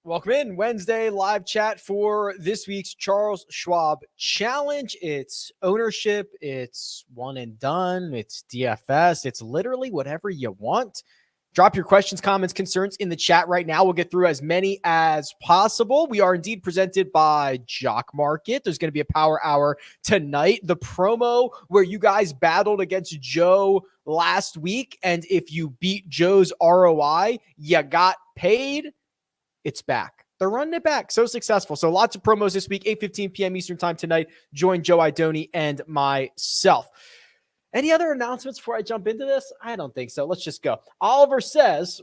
Welcome in Wednesday live chat for this week's Charles Schwab Challenge. It's ownership, it's one and done, it's DFS, it's literally whatever you want. Drop your questions, comments, concerns in the chat right now. We'll get through as many as possible. We are indeed presented by Jock Market. There's going to be a power hour tonight. The promo where you guys battled against Joe last week, and if you beat Joe's ROI, you got paid. It's back. They're running it back. So successful. So lots of promos this week, 8:15 p.m. Eastern time tonight. Join Joe Idoni and myself. Any other announcements before I jump into this? I don't think so. Let's just go. Oliver says,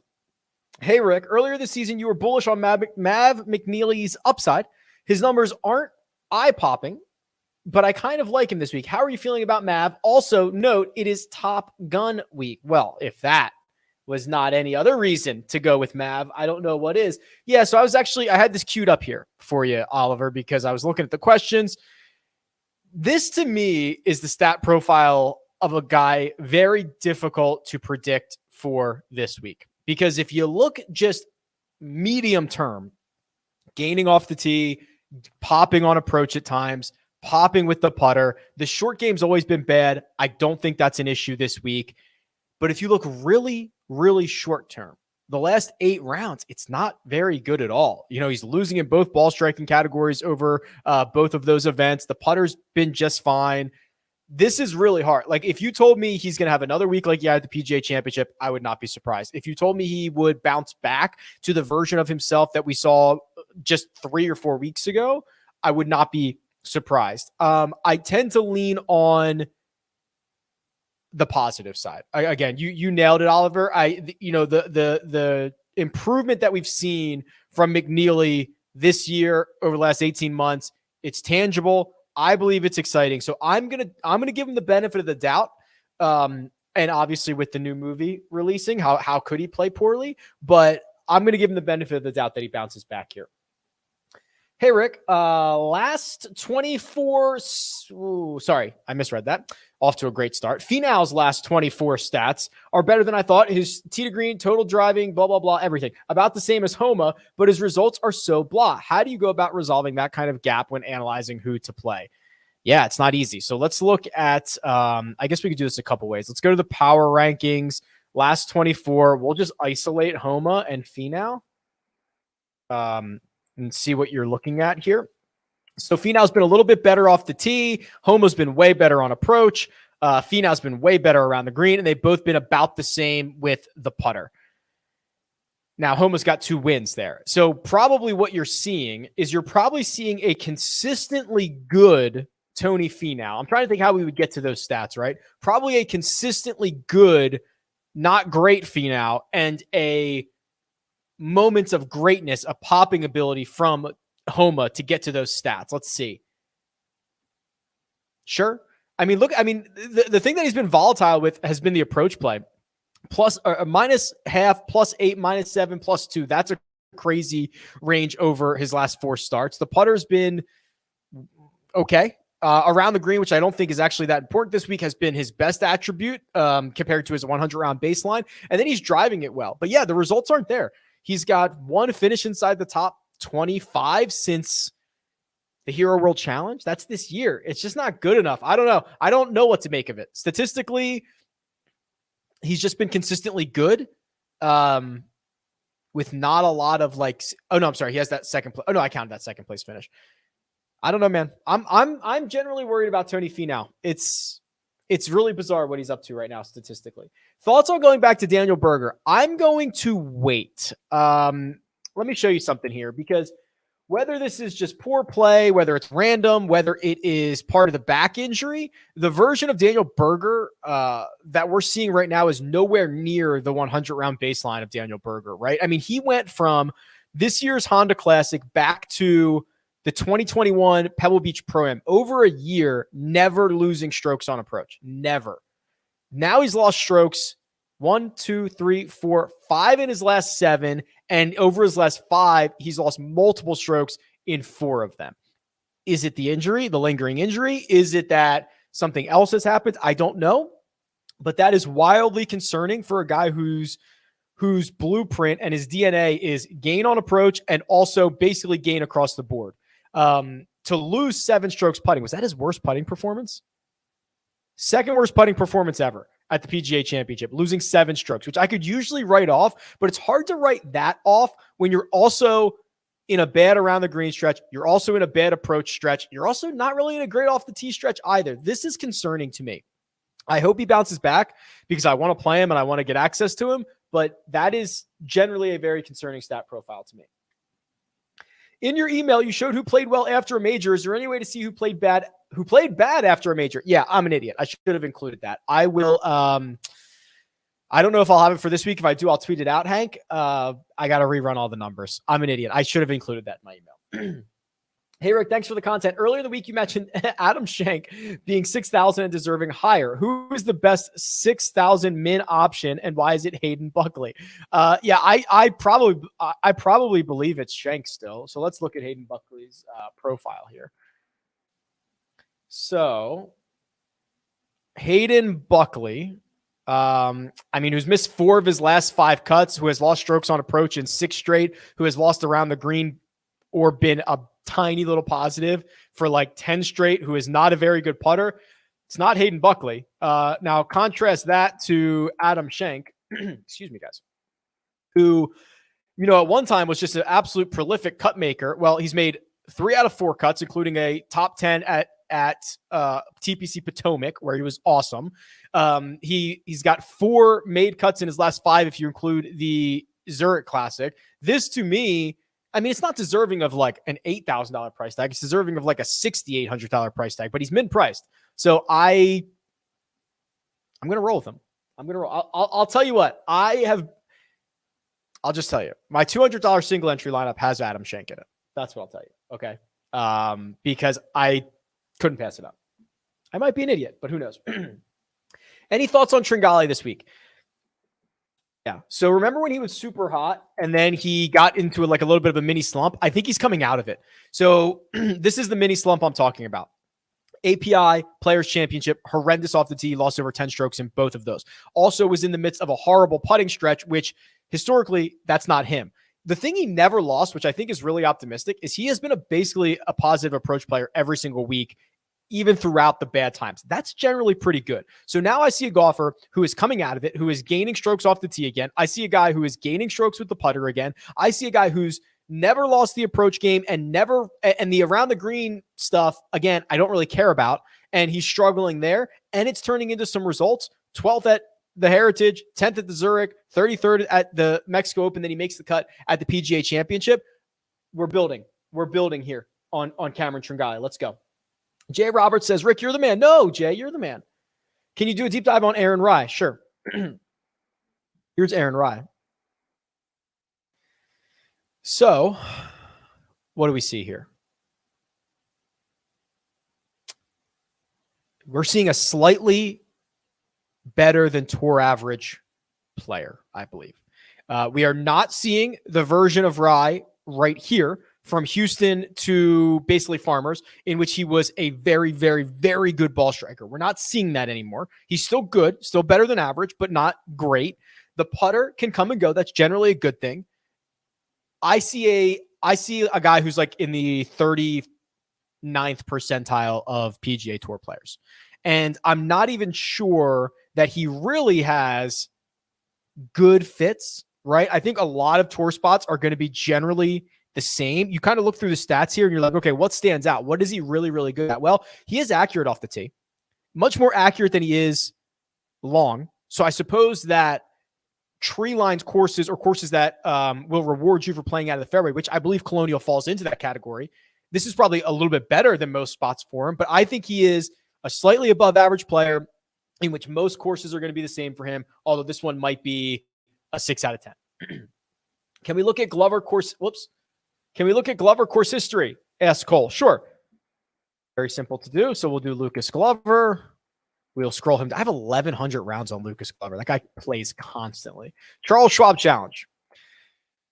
hey, Rick, earlier this season, you were bullish on Mav McNealy's upside. His numbers aren't eye-popping, but I kind of like him this week. How are you feeling about Mav? Also, note, it is Top Gun week. Well, if that was not any other reason to go with Mav, I don't know what is. Yeah, so I had this queued up here for you, Oliver, because I was looking at the questions. This, to me, is the stat profile of a guy very difficult to predict for this week. Because if you look just medium term, gaining off the tee, popping on approach at times, popping with the putter, the short game's always been bad. I don't think that's an issue this week. But if you look really, really short term, the last 8 rounds, it's not very good at all. You know, he's losing in both ball striking categories over both of those events. The putter's been just fine. This is really hard. Like, if you told me he's going to have another week like he had at the PGA Championship, I would not be surprised. If you told me he would bounce back to the version of himself that we saw just 3 or 4 weeks ago, I would not be surprised. I tend to lean on the positive side. Again, you nailed it, Oliver. The improvement that we've seen from McNealy this year over the last 18 months, it's tangible. I believe it's exciting. So I'm gonna give him the benefit of the doubt. And obviously with the new movie releasing, how could he play poorly? But I'm gonna give him the benefit of the doubt that he bounces back here. Hey, Rick, last 24, sorry, I misread that. Off to a great start. Finau's last 24 stats are better than I thought. His tee to green, total driving, blah, blah, blah, everything. About the same as Homa, but his results are so blah. How do you go about resolving that kind of gap when analyzing who to play? Yeah, it's not easy. So let's look at, I guess we could do this a couple ways. Let's go to the power rankings. Last 24, we'll just isolate Homa and Finau. And see what you're looking at here. So Finau's been a little bit better off the tee. Homa's been way better on approach. Finau's been way better around the green, and they've both been about the same with the putter. Now, Homa's got 2 wins there. So probably what you're seeing is you're probably seeing a consistently good Tony Finau. I'm trying to think how we would get to those stats, right? Probably a consistently good, not great Finau, and a moments of greatness, a popping ability from Homa to get to those stats. Let's see. Sure. I mean, the thing that he's been volatile with has been the approach play. Plus minus half, +8, -7, +2. That's a crazy range over his last 4 starts. The putter's been okay. Around the green, which I don't think is actually that important this week, has been his best attribute compared to his 100-round baseline. And then he's driving it well. But yeah, the results aren't there. He's got 1 finish inside the top 25 since the Hero World Challenge. That's this year. It's just not good enough. I don't know. I don't know what to make of it. Statistically, he's just been consistently good with not a lot of he has that second place. Oh no, I counted that second place finish. I don't know, man. I'm generally worried about Tony Finau. It's really bizarre what he's up to right now statistically. Thoughts on going back to Daniel Berger? I'm going to wait. Let me show you something here, because whether this is just poor play, whether it's random, whether it is part of the back injury, the version of Daniel Berger that we're seeing right now is nowhere near the 100-round baseline of Daniel Berger, right? I mean, he went from this year's Honda Classic back to the 2021 Pebble Beach Pro-Am, over a year, never losing strokes on approach. Never. Now he's lost strokes 1, 2, 3, 4, 5 in his last 7. And over his last 5, he's lost multiple strokes in 4 of them. Is it the injury, the lingering injury? Is it that something else has happened? I don't know. But that is wildly concerning for a guy who's whose blueprint and his DNA is gain on approach and also basically gain across the board. To lose 7 strokes putting, was that his worst putting performance? Second worst putting performance ever at the PGA Championship, losing 7 strokes, which I could usually write off, but it's hard to write that off when you're also in a bad around the green stretch. You're also in a bad approach stretch. You're also not really in a great off the tee stretch either. This is concerning to me. I hope he bounces back because I want to play him and I want to get access to him, but that is generally a very concerning stat profile to me. In your email, you showed who played well after a major. Is there any way to see who played bad after a major? Yeah, I'm an idiot. I should have included that. I will. I don't know if I'll have it for this week. If I do, I'll tweet it out, Hank. I got to rerun all the numbers. I'm an idiot. I should have included that in my email. Hey, Rick, thanks for the content. Earlier in the week, you mentioned Adam Schenk being 6,000 and deserving higher. Who is the best 6,000 min option, and why is it Hayden Buckley? I probably believe it's Schenk still. So let's look at Hayden Buckley's profile here. So Hayden Buckley, who's missed 4 of his last 5 cuts, who has lost strokes on approach in 6 straight, who has lost around the green or been a tiny little positive for like 10 straight, who is not a very good putter. It's not Hayden Buckley. Now contrast that to Adam Schenk, excuse me, guys, who, at one time was just an absolute prolific cut maker. Well, he's made 3 out of 4 cuts, including a top 10 at TPC Potomac, where he was awesome. He's got 4 made cuts in his last 5, if you include the Zurich Classic. This, to me, it's not deserving of like an $8,000 price tag. It's deserving of like a $6,800 price tag, but he's mid-priced. So I'm going to roll with him. I'll tell you what, I'll just tell you, my $200 single entry lineup has Adam Schenk in it. That's what I'll tell you. Okay. Because I couldn't pass it up. I might be an idiot, but who knows? Any thoughts on Tringale this week? Yeah. So remember when he was super hot and then he got into a little bit of a mini slump? I think he's coming out of it. So this is the mini slump I'm talking about. API Players Championship, horrendous off the tee, lost over 10 strokes in both of those. Also was in the midst of a horrible putting stretch, which historically that's not him. The thing he never lost, which I think is really optimistic, is he has been basically a positive approach player every single week, even throughout the bad times. That's generally pretty good. So now I see a golfer who is coming out of it, who is gaining strokes off the tee again. I see a guy who is gaining strokes with the putter again. I see a guy who's never lost the approach game and the around the green stuff, again, I don't really care about. And he's struggling there, and it's turning into some results. 12th at the Heritage, 10th at the Zurich, 33rd at the Mexico Open. Then he makes the cut at the PGA Championship. We're building here on Cameron Tringale. Let's go. Jay Roberts says, Rick, you're the man. No, Jay, you're the man. Can you do a deep dive on Aaron Rye? Sure. Here's Aaron Rye. So, what do we see here? We're seeing a slightly better than tour average player, I believe. We are not seeing the version of Rye right here from Houston to basically Farmers, in which he was a very, very, very good ball striker. We're not seeing that anymore. He's still good, still better than average, but not great. The putter can come and go. That's generally a good thing. I see a guy who's like in the 39th percentile of PGA Tour players. And I'm not even sure that he really has good fits, right? I think a lot of tour spots are going to be generally the same. You kind of look through the stats here and you're like, okay, what stands out? What is he really, really good at? Well, he is accurate off the tee, much more accurate than he is long. So I suppose that tree lines courses or courses that will reward you for playing out of the fairway, which I believe Colonial falls into that category. This is probably a little bit better than most spots for him, but I think he is a slightly above average player in which most courses are going to be the same for him, although this one might be a 6 out of 10. Can we look at Glover course? Can we look at Glover course history? Asked Cole. Sure. Very simple to do. So we'll do Lucas Glover. We'll scroll him. I have 1,100 rounds on Lucas Glover. That guy plays constantly. Charles Schwab Challenge.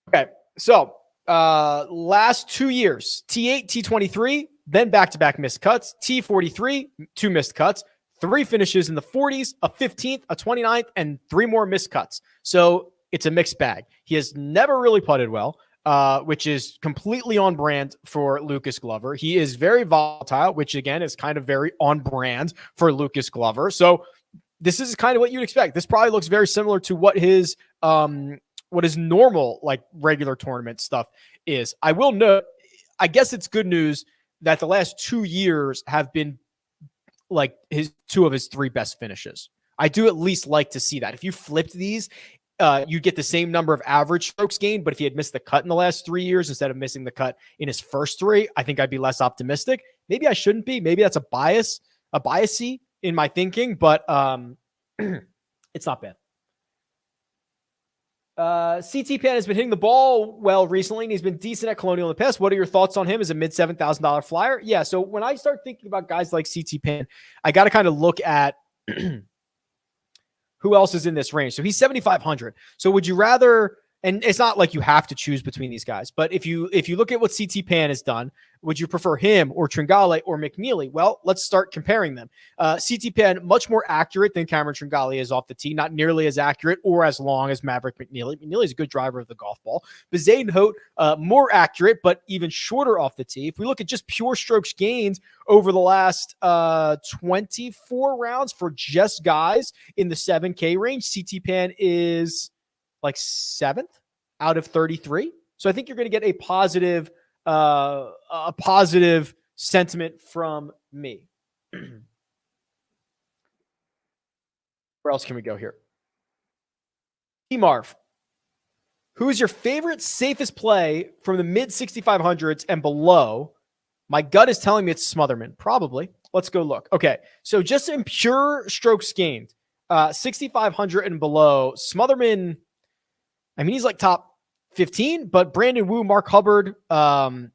Okay. So last 2 years, T8, T23, then back-to-back missed cuts, T43, 2 missed cuts, 3 finishes in the 40s, a 15th, a 29th, and 3 more missed cuts. So it's a mixed bag. He has never really putted well, which is completely on brand for Lucas Glover. He is very volatile, which again is kind of very on brand for Lucas Glover. So this is kind of what you'd expect. This probably looks very similar to what his normal, like, regular tournament stuff is. I will note, I guess it's good news that the last 2 years have been like two of his 3 best finishes. I do at least like to see that. If you flipped these, you get the same number of average strokes gained, but if he had missed the cut in the last 3 years instead of missing the cut in his first 3, I think I'd be less optimistic. Maybe I shouldn't be. Maybe that's a biasy in my thinking, but it's not bad. CT Pan has been hitting the ball well recently, and he's been decent at Colonial in the past. What are your thoughts on him as a mid $7,000 flyer? Yeah, so when I start thinking about guys like CT Pan, I got to kind of look at who else is in this range. So he's 7,500. So would you rather, and it's not like you have to choose between these guys, but if you look at what CT Pan has done, would you prefer him or Tringale or McNealy? Well, let's start comparing them. CT Pan, much more accurate than Cameron Tringale is off the tee, not nearly as accurate or as long as Maverick McNealy. McNealy is a good driver of the golf ball. Bezaid and Hote, more accurate, but even shorter off the tee. If we look at just pure strokes gained over the last 24 rounds for just guys in the 7K range, CT Pan is like 7th out of 33. So I think you're going to get a positive sentiment from me. Where else can we go here? T-Marv, who is your favorite safest play from the mid 6,500s and below? My gut is telling me it's Smotherman. Probably. Let's go look. Okay, so just in pure strokes gained, 6,500 and below, Smotherman, I mean, he's like top 15, but Brandon Wu, Mark Hubbard, I'm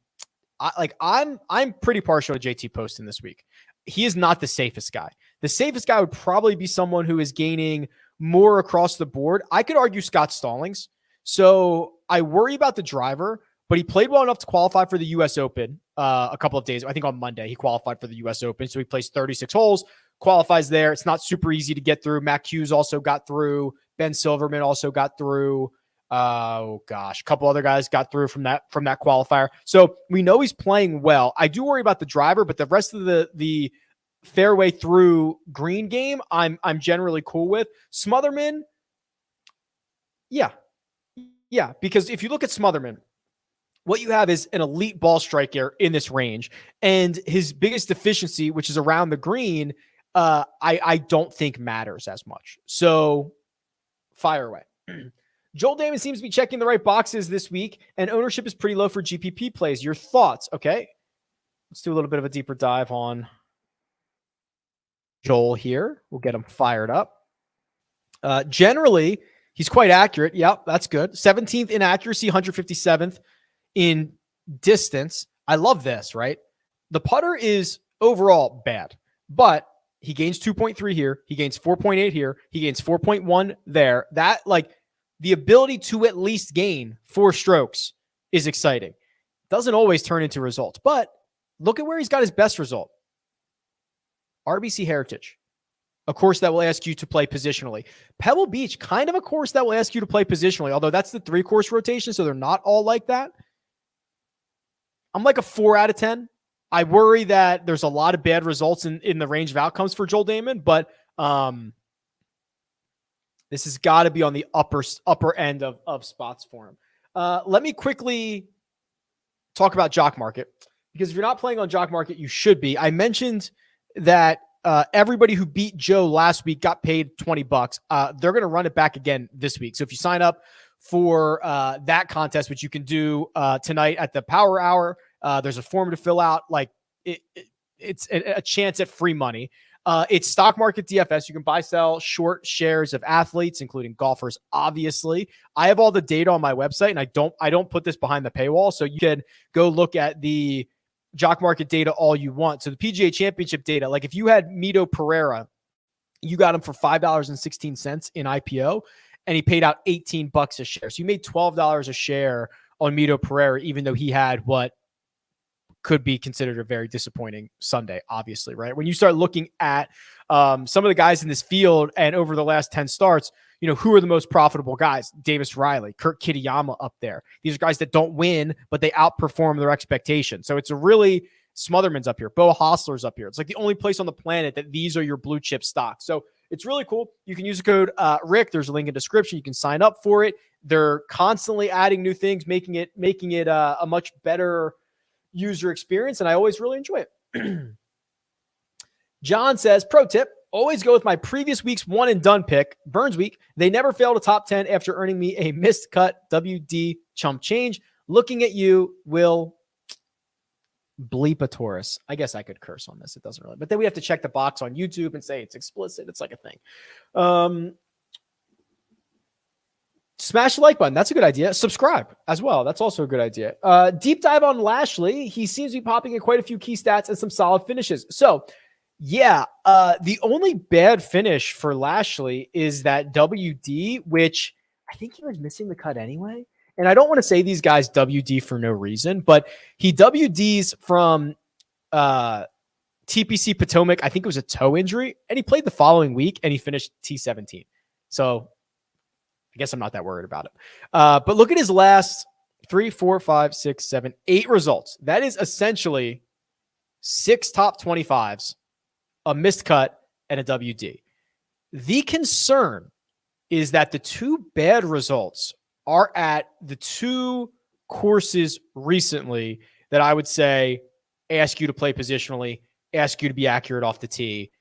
pretty partial to JT Poston this week. He is not the safest guy. The safest guy would probably be someone who is gaining more across the board. I could argue Scott Stallings. So I worry about the driver, but he played well enough to qualify for the U.S. Open a couple of days. I think on Monday he qualified for the U.S. Open. So he plays 36 holes, qualifies there. It's not super easy to get through. Matt Hughes also got through. Ben Silverman also got through. A couple other guys got through from that qualifier. So we know he's playing well. I do worry about the driver, but the rest of the fairway through green game, I'm generally cool with. Smotherman, yeah, because if you look at Smotherman, what you have is an elite ball striker in this range, and his biggest deficiency, which is around the green, I don't think matters as much. So fire away. Joel Damon seems to be checking the right boxes this week, and ownership is pretty low for GPP plays. Your thoughts? Okay, let's do a little bit of a deeper dive on Joel here. We'll get him fired up. Generally, he's quite accurate. Yep, that's good. 17th in accuracy, 157th in distance. I love this, right? The putter is overall bad, but he gains 2.3 here. He gains 4.8 here. He gains 4.1 there. That, like, the ability to at least gain 4 strokes is exciting. Doesn't always turn into results, but look at where he's got his best result. RBC Heritage, a course that will ask you to play positionally. Pebble Beach, kind of a course that will ask you to play positionally, although that's the 3-course rotation, so they're not all like that. I'm like a 4 out of 10. I worry that there's a lot of bad results in the range of outcomes for Joel Damon, but this has got to be on the upper end of spots for him. Let me quickly talk about Jock Market, because if you're not playing on Jock Market, you should be. I mentioned that everybody who beat Joe last week got paid $20. They're going to run it back again this week. So if you sign up for that contest, which you can do tonight at the Power Hour, there's a form to fill out. Like it's a chance at free money. It's stock market DFS. You can buy, sell short shares of athletes, including golfers. Obviously, I have all the data on my website, and I don't put this behind the paywall, so you can go look at the Jock Market data all you want. So the PGA Championship data, like if you had Mito Pereira, you got him for $5.16 in IPO, and he paid out $18 a share. So you made $12 a share on Mito Pereira, even though he had what could be considered a very disappointing Sunday, obviously, right? When you start looking at some of the guys in this field and over the last 10 starts, who are the most profitable guys? Davis Riley, Kurt Kitayama up there. These are guys that don't win, but they outperform their expectations. So it's a really Smotherman's up here. Bo Hostler's up here. It's like the only place on the planet that these are your blue chip stocks. So it's really cool. You can use the code Rick. There's a link in the description. You can sign up for it. They're constantly adding new things, making it a much better user experience, and I always really enjoy it. John says, pro tip, always go with my previous week's one and done pick, Burns week. They never failed a top 10 after earning me a missed cut WD chump change. Looking at you, will bleep a Taurus. I guess I could curse on this. It doesn't really, but then we have to check the box on YouTube and say it's explicit. It's like a thing. Smash the like button. That's a good idea. Subscribe as well. That's also a good idea. Deep dive on Lashley. He seems to be popping in quite a few key stats and some solid finishes. So yeah, the only bad finish for Lashley is that WD, which I think he was missing the cut anyway. And I don't want to say these guys WD for no reason, but he WDs from TPC Potomac. I think it was a toe injury, and he played the following week and he finished T17. So I guess I'm not that worried about it. But look at his last 3, 4, 5, 6, 7, 8 results. That is essentially 6 top 25s, a missed cut, and a WD. The concern is that the 2 bad results are at the 2 courses recently that I would say ask you to play positionally, ask you to be accurate off the tee,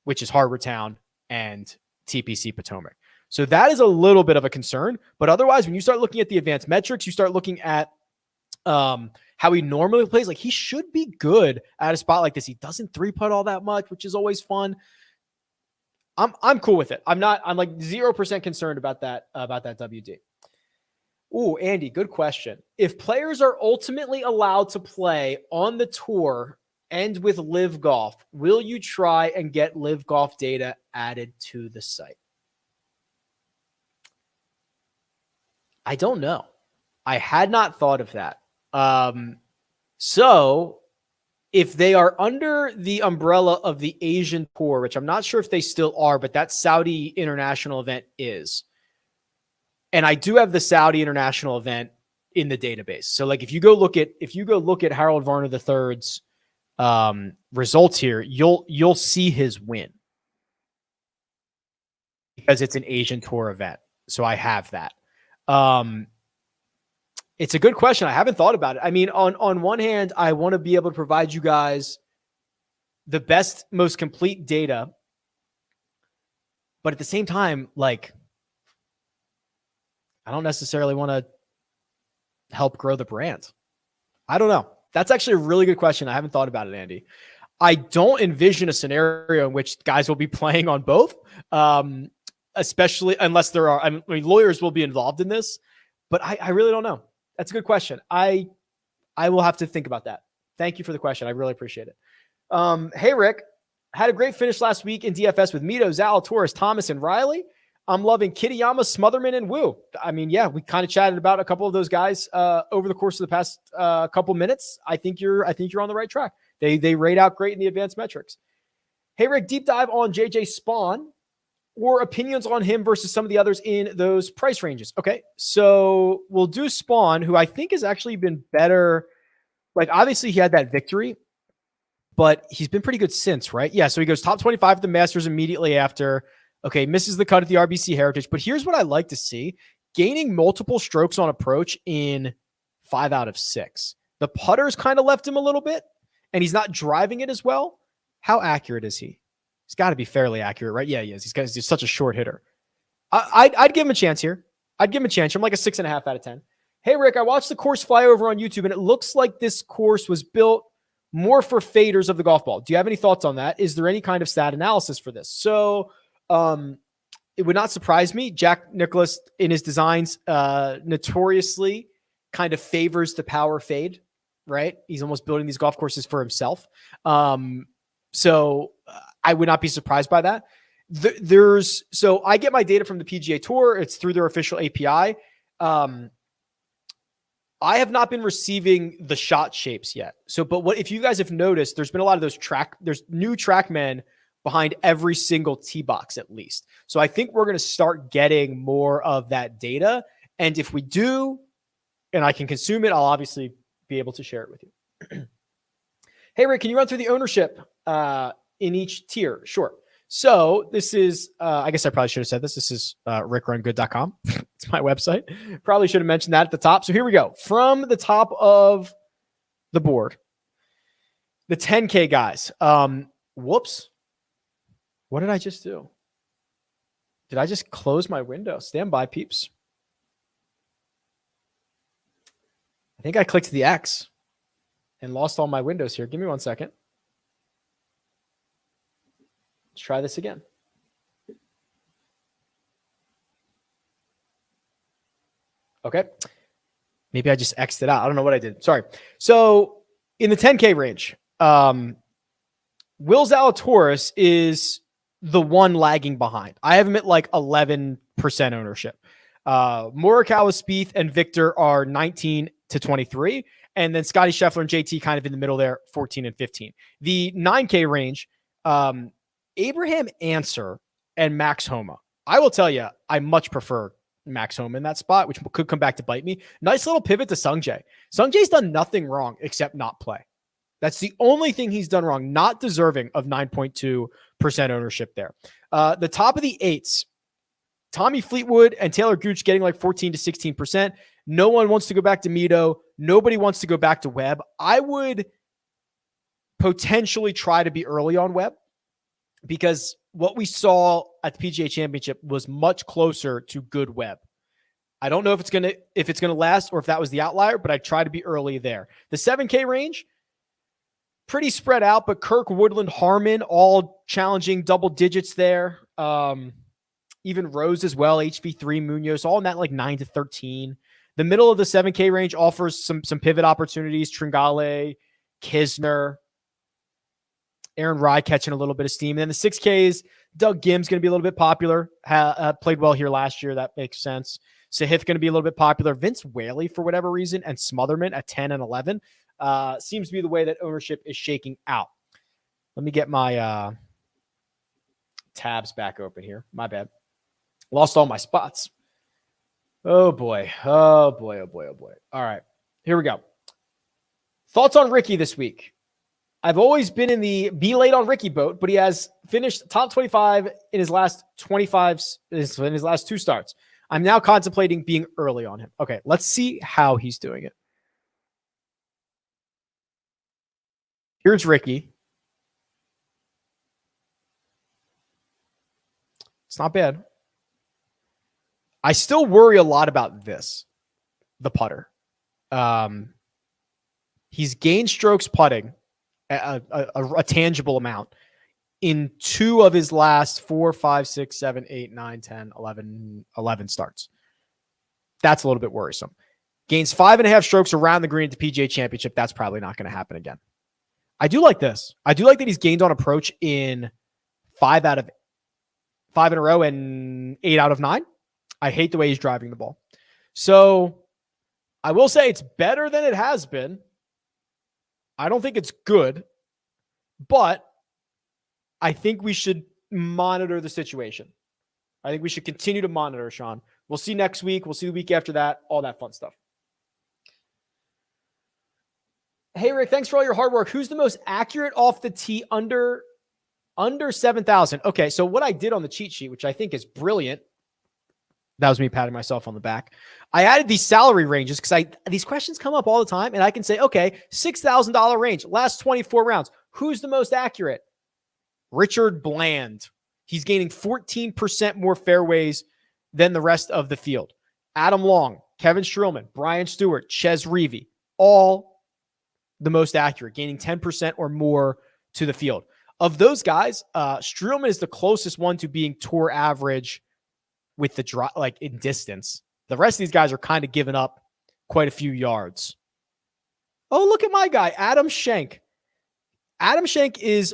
which is Harbour Town and TPC Potomac. So that is a little bit of a concern. But otherwise, when you start looking at the advanced metrics, you start looking at how he normally plays. Like, he should be good at a spot like this. He doesn't 3-putt all that much, which is always fun. I'm cool with it. I'm like 0% concerned about that WD. Ooh, Andy, good question. If players are ultimately allowed to play on the tour and with Live Golf, will you try and get Live Golf data added to the site? I don't know. I had not thought of that. So if they are under the umbrella of the Asian Tour, which I'm not sure if they still are, but that Saudi international event is. And I do have the Saudi international event in the database. So like if you go look at Harold Varner III's results here, you'll see his win because it's an Asian Tour event. So I have that. It's a good question. I haven't thought about it. I mean, on one hand, I want to be able to provide you guys the best, most complete data. But at the same time, like, I don't necessarily want to help grow the brand. I don't know. That's actually a really good question. I haven't thought about it, Andy. I don't envision a scenario in which guys will be playing on both, especially unless there are, I mean, lawyers will be involved in this, but I really don't know. That's a good question. I will have to think about that. Thank you for the question. I really appreciate it. Hey, Rick, had a great finish last week in DFS with Mito, Zalatoris, Thomas, and Riley. I'm loving Kitayama, Smotherman, and Wu. I mean, yeah, we kind of chatted about a couple of those guys over the course of the past couple minutes. I think you're on the right track. They rate out great in the advanced metrics. Hey, Rick, deep dive on JJ Spaun or opinions on him versus some of the others in those price ranges. Okay, so we'll do Spaun, who I think has actually been better. Like, obviously, he had that victory, but he's been pretty good since, right? Yeah, so he goes top 25 at the Masters immediately after. Okay, misses the cut at the RBC Heritage. But here's what I like to see. Gaining multiple strokes on approach in 5 out of 6. The putter's kind of left him a little bit, and he's not driving it as well. How accurate is he? He's got to be fairly accurate, right? Yeah, he is. He's such a short hitter. I'd give him a chance here. I'd give him a chance. I'm like a 6.5 out of 10. Hey, Rick, I watched the course flyover on YouTube, and it looks like this course was built more for faders of the golf ball. Do you have any thoughts on that? Is there any kind of stat analysis for this? So it would not surprise me. Jack Nicklaus in his designs notoriously kind of favors the power fade, right? He's almost building these golf courses for himself. So I would not be surprised by that. So I get my data from the PGA Tour. It's through their official API. I have not been receiving the shot shapes yet. So, but what if you guys have noticed, there's been a lot of those there's new TrackMan behind every single tee box at least. So I think we're going to start getting more of that data. And if we do, and I can consume it, I'll obviously be able to share it with you. Hey, Rick, can you run through the ownership in each tier? Sure. So this is, I guess I probably should have said this. This is RickRunGood.com. It's my website. Probably should have mentioned that at the top. So here we go. From the top of the board, the 10K guys. Whoops. What did I just do? Did I just close my window? Stand by, peeps. I think I clicked the X and lost all my windows here. Give me 1 second. Let's try this again. Okay. Maybe I just X'd it out. I don't know what I did. Sorry. So in the 10K range, Will Zalatoris is the one lagging behind. I have him at like 11% ownership. Morikawa, Spieth, and Victor are 19 to 23. And then Scotty Scheffler and JT kind of in the middle there, 14 and 15. The 9K range, Abraham Answer and Max Homa. I will tell you, I much prefer Max Homa in that spot, which could come back to bite me. Nice little pivot to Sungjae. Sungjae's done nothing wrong except not play. That's the only thing he's done wrong, not deserving of 9.2% ownership there. The top of the eights, Tommy Fleetwood and Taylor Gooch getting like 14 to 16%. No one wants to go back to Mito. Nobody wants to go back to Webb. I would potentially try to be early on Webb because what we saw at the PGA Championship was much closer to good Webb. I don't know if it's gonna last or if that was the outlier, but I try to be early there. The 7K range, pretty spread out, but Kirk, Woodland, Harmon, all challenging double digits there. Even Rose as well, HV3, Munoz, all in that like 9 to 13. The middle of the 7K range offers some pivot opportunities. Tringale, Kisner, Aaron Rye catching a little bit of steam. And then the 6Ks, Doug Gim's going to be a little bit popular. Played well here last year. That makes sense. Sahith going to be a little bit popular. Vince Whaley, for whatever reason, and Smotherman at 10 and 11. Seems to be the way that ownership is shaking out. Let me get my tabs back open here. My bad. Lost all my spots. Oh boy. Oh boy. Oh boy. Oh boy. All right. Here we go. Thoughts on Ricky this week. I've always been in the be late on Ricky boat, but he has finished top 25 in his last 25, in his last 2 starts. I'm now contemplating being early on him. Okay. Let's see how he's doing it. Here's Ricky. It's not bad. I still worry a lot about this, the putter. He's gained strokes putting a tangible amount in 2 of his last 4, 5, 6, 7, 8, 9, 10, 11 starts. That's a little bit worrisome. Gains 5.5 strokes around the green at the PGA Championship. That's probably not going to happen again. I do like this. I do like that he's gained on approach in 5 in a row and 8 out of 9. I hate the way he's driving the ball. So I will say it's better than it has been. I don't think it's good, but I think we should monitor the situation. I think we should continue to monitor, Sean. We'll see next week. We'll see the week after that. All that fun stuff. Hey, Rick, thanks for all your hard work. Who's the most accurate off the tee under 7,000? Okay, so what I did on the cheat sheet, which I think is brilliant, that was me patting myself on the back. I added these salary ranges because these questions come up all the time, and I can say, okay, $6,000 range, last 24 rounds. Who's the most accurate? Richard Bland. He's gaining 14% more fairways than the rest of the field. Adam Long, Kevin Streelman, Brian Stewart, Ches Reavie, all the most accurate, gaining 10% or more to the field. Of those guys, Streelman is the closest one to being tour average with the drop, like in distance. The rest of these guys are kind of giving up quite a few yards. Oh, look at my guy, Adam Schenk. Adam Schenk and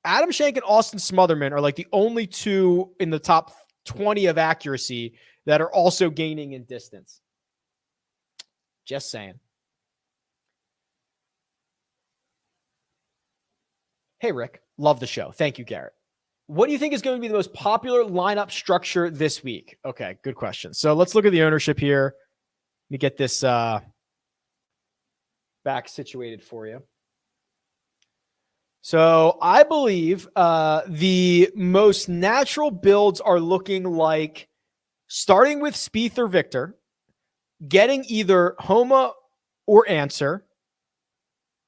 Austin Smotherman are like the only 2 in the top 20 of accuracy that are also gaining in distance. Just saying. Hey, Rick. Love the show. Thank you, Garrett. What do you think is going to be the most popular lineup structure this week? Okay, good question. So let's look at the ownership here. Let me get this back situated for you. So I believe the most natural builds are looking like starting with Spieth or Victor, getting either Homa or Answer,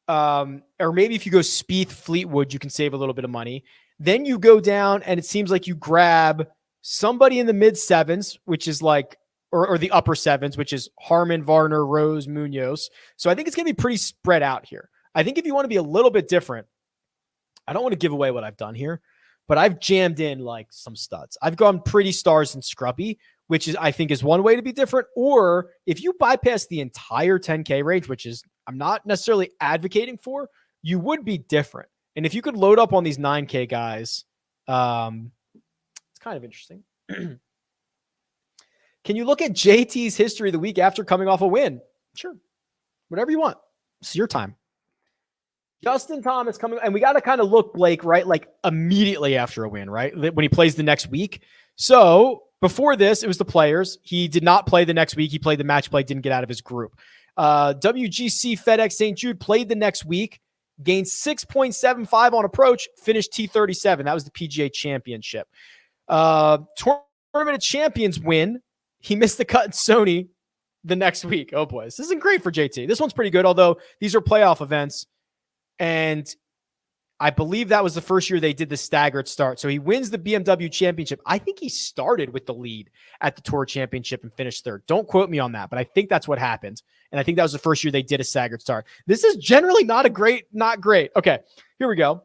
or maybe if you go Spieth, Fleetwood, you can save a little bit of money. Then you go down and it seems like you grab somebody in the mid sevens, which is like, or the upper sevens, which is Harman, Varner, Rose, Munoz. So I think it's going to be pretty spread out here. I think if you want to be a little bit different, I don't want to give away what I've done here, but I've jammed in like some studs. I've gone pretty stars and scrubby, which is, I think, is one way to be different. Or if you bypass the entire 10K range, which is I'm not necessarily advocating for, you would be different. And if you could load up on these 9K guys, it's kind of interesting. Can you look at JT's history the week after coming off a win? Sure. Whatever you want. It's your time. Justin Thomas coming, and we got to kind of look, Blake, right? Like immediately after a win, right? When he plays the next week. So before this, it was the Players. He did not play the next week. He played the match play, didn't get out of his group. WGC FedEx St. Jude played the next week, gained 6.75 on approach, finished T37. That was the PGA Championship. Tournament of Champions win. He missed the cut in Sony the next week. Oh boy, this isn't great for JT. This one's pretty good, although these are playoff events. And I believe that was the first year they did the staggered start. So he wins the BMW Championship. I think he started with the lead at the Tour Championship and finished third. Don't quote me on that, but I think that's what happened. And I think that was the first year they did a staggered start. This is generally not great. Okay, here we go.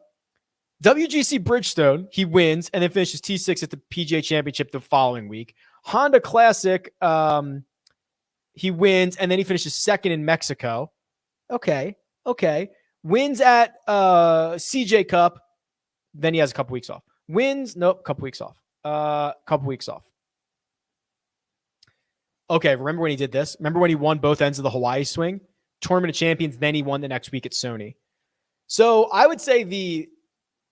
WGC Bridgestone, he wins and then finishes T6 at the PGA Championship the following week. Honda Classic, he wins and then he finishes second in Mexico. Okay. Wins at CJ Cup. Then he has a couple weeks off. Couple weeks off. Okay, remember when he did this? Remember when he won both ends of the Hawaii swing? Tournament of Champions, then he won the next week at Sony. So I would say 3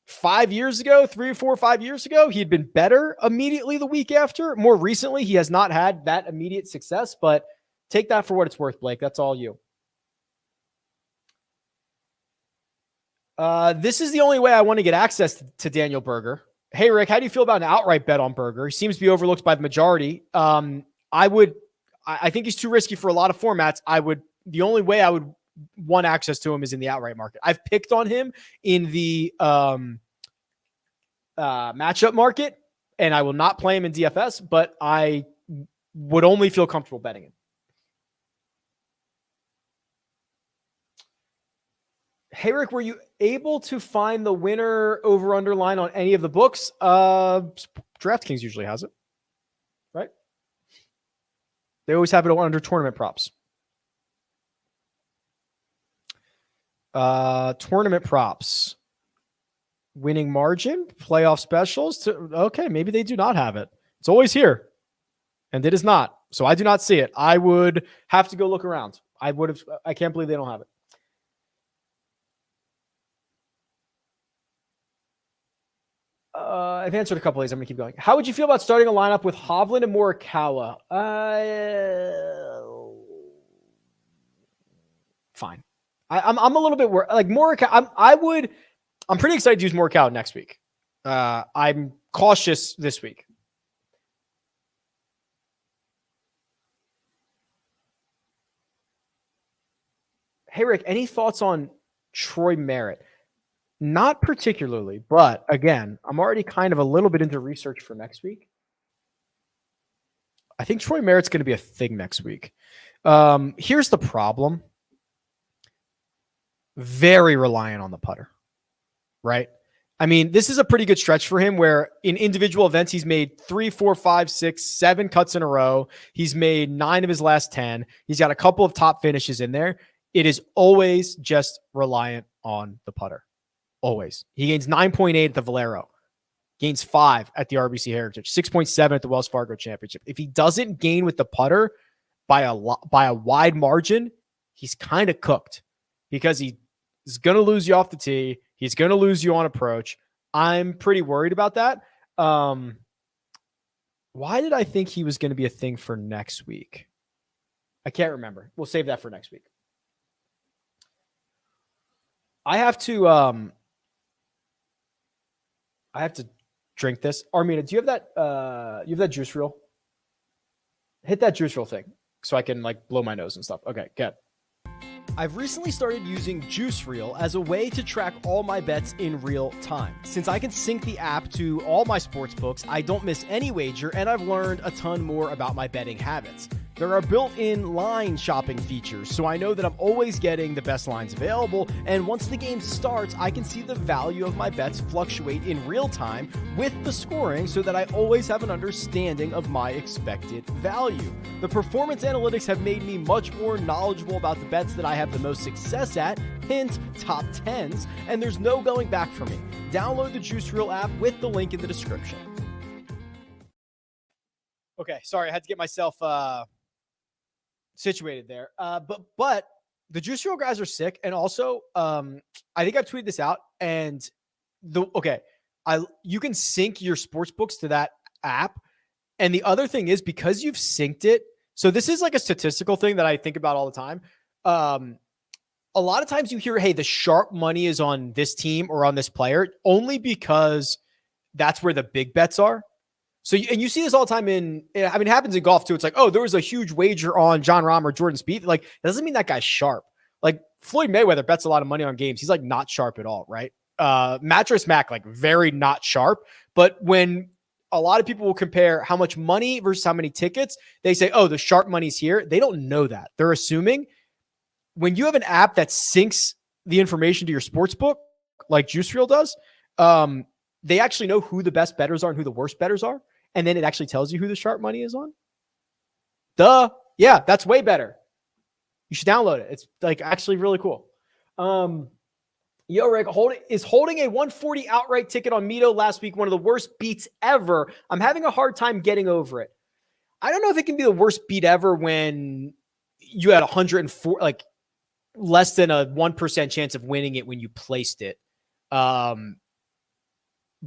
or 4 or 5 years ago, he had been better immediately the week after. More recently, he has not had that immediate success, but take that for what it's worth, Blake. That's all you. This is the only way I want to get access to Daniel Berger. Hey, Rick, how do you feel about an outright bet on Berger? He seems to be overlooked by the majority. I think he's too risky for a lot of formats. The only way I would want access to him is in the outright market. I've picked on him in the matchup market, and I will not play him in DFS, but I would only feel comfortable betting him. Hey, Rick, were you able to find the winner over-under line on any of the books? DraftKings usually has it, right? They always have it under tournament props. Tournament props. Winning margin, playoff specials. Okay, maybe they do not have it. It's always here, and it is not. So I do not see it. I would have to go look around. I can't believe they don't have it. I've answered a couple of these. I'm going to keep going. How would you feel about starting a lineup with Hovland and Morikawa? Fine. I'm a little bit worried. Like Morikawa, I'm pretty excited to use Morikawa next week. I'm cautious this week. Hey, Rick, any thoughts on Troy Merritt? Not particularly, but again, I'm already kind of a little bit into research for next week. I think Troy Merritt's going to be a thing next week. Here's the problem. Very reliant on the putter, right? I mean, this is a pretty good stretch for him where in individual events, he's made 3, 4, 5, 6, 7 cuts in a row. He's made 9 of his last 10. He's got a couple of top finishes in there. It is always just reliant on the putter. Always. He gains 9.8 at the Valero, gains 5 at the RBC Heritage, 6.7 at the Wells Fargo Championship. If he doesn't gain with the putter by a wide margin, he's kind of cooked because he is going to lose you off the tee. He's going to lose you on approach. I'm pretty worried about that. Why did I think he was going to be a thing for next week? I can't remember. We'll save that for next week. I have to drink this. Armina, do you have that juice reel? Hit that juice reel thing so I can like blow my nose and stuff. Okay, good. I've recently started using Juice Reel as a way to track all my bets in real time. Since I can sync the app to all my sports books, I don't miss any wager, and I've learned a ton more about my betting habits. There are built-in line shopping features, so I know that I'm always getting the best lines available, and once the game starts, I can see the value of my bets fluctuate in real time with the scoring so that I always have an understanding of my expected value. The performance analytics have made me much more knowledgeable about the bets that I have the most success at, hint, top 10s, and there's no going back for me. Download the Juice Reel app with the link in the description. Okay, sorry, I had to get myself situated there. But the Juice Reel guys are sick. And also, I think I've tweeted this out. And you can sync your sports books to that app. And the other thing is, because you've synced it, so this is like a statistical thing that I think about all the time. A lot of times you hear, hey, the sharp money is on this team or on this player, only because that's where the big bets are. So, and you see this all the time it happens in golf too. It's like, oh, there was a huge wager on Jon Rahm or Jordan Spieth. Like, that doesn't mean that guy's sharp. Like, Floyd Mayweather bets a lot of money on games. He's like not sharp at all, right? Mattress Mac, like very not sharp. But when a lot of people will compare how much money versus how many tickets, they say, oh, the sharp money's here. They don't know that. They're assuming when you have an app that syncs the information to your sports book, like Juice Reel does, they actually know who the best bettors are and who the worst bettors are. And then it actually tells you who the sharp money is on. Duh. Yeah, that's way better. You should download it. It's like actually really cool. Yo, Rick, holding a 140 outright ticket on Mito last week, one of the worst beats ever. I'm having a hard time getting over it. I don't know if it can be the worst beat ever when you had 104, like less than a 1% chance of winning it when you placed it. But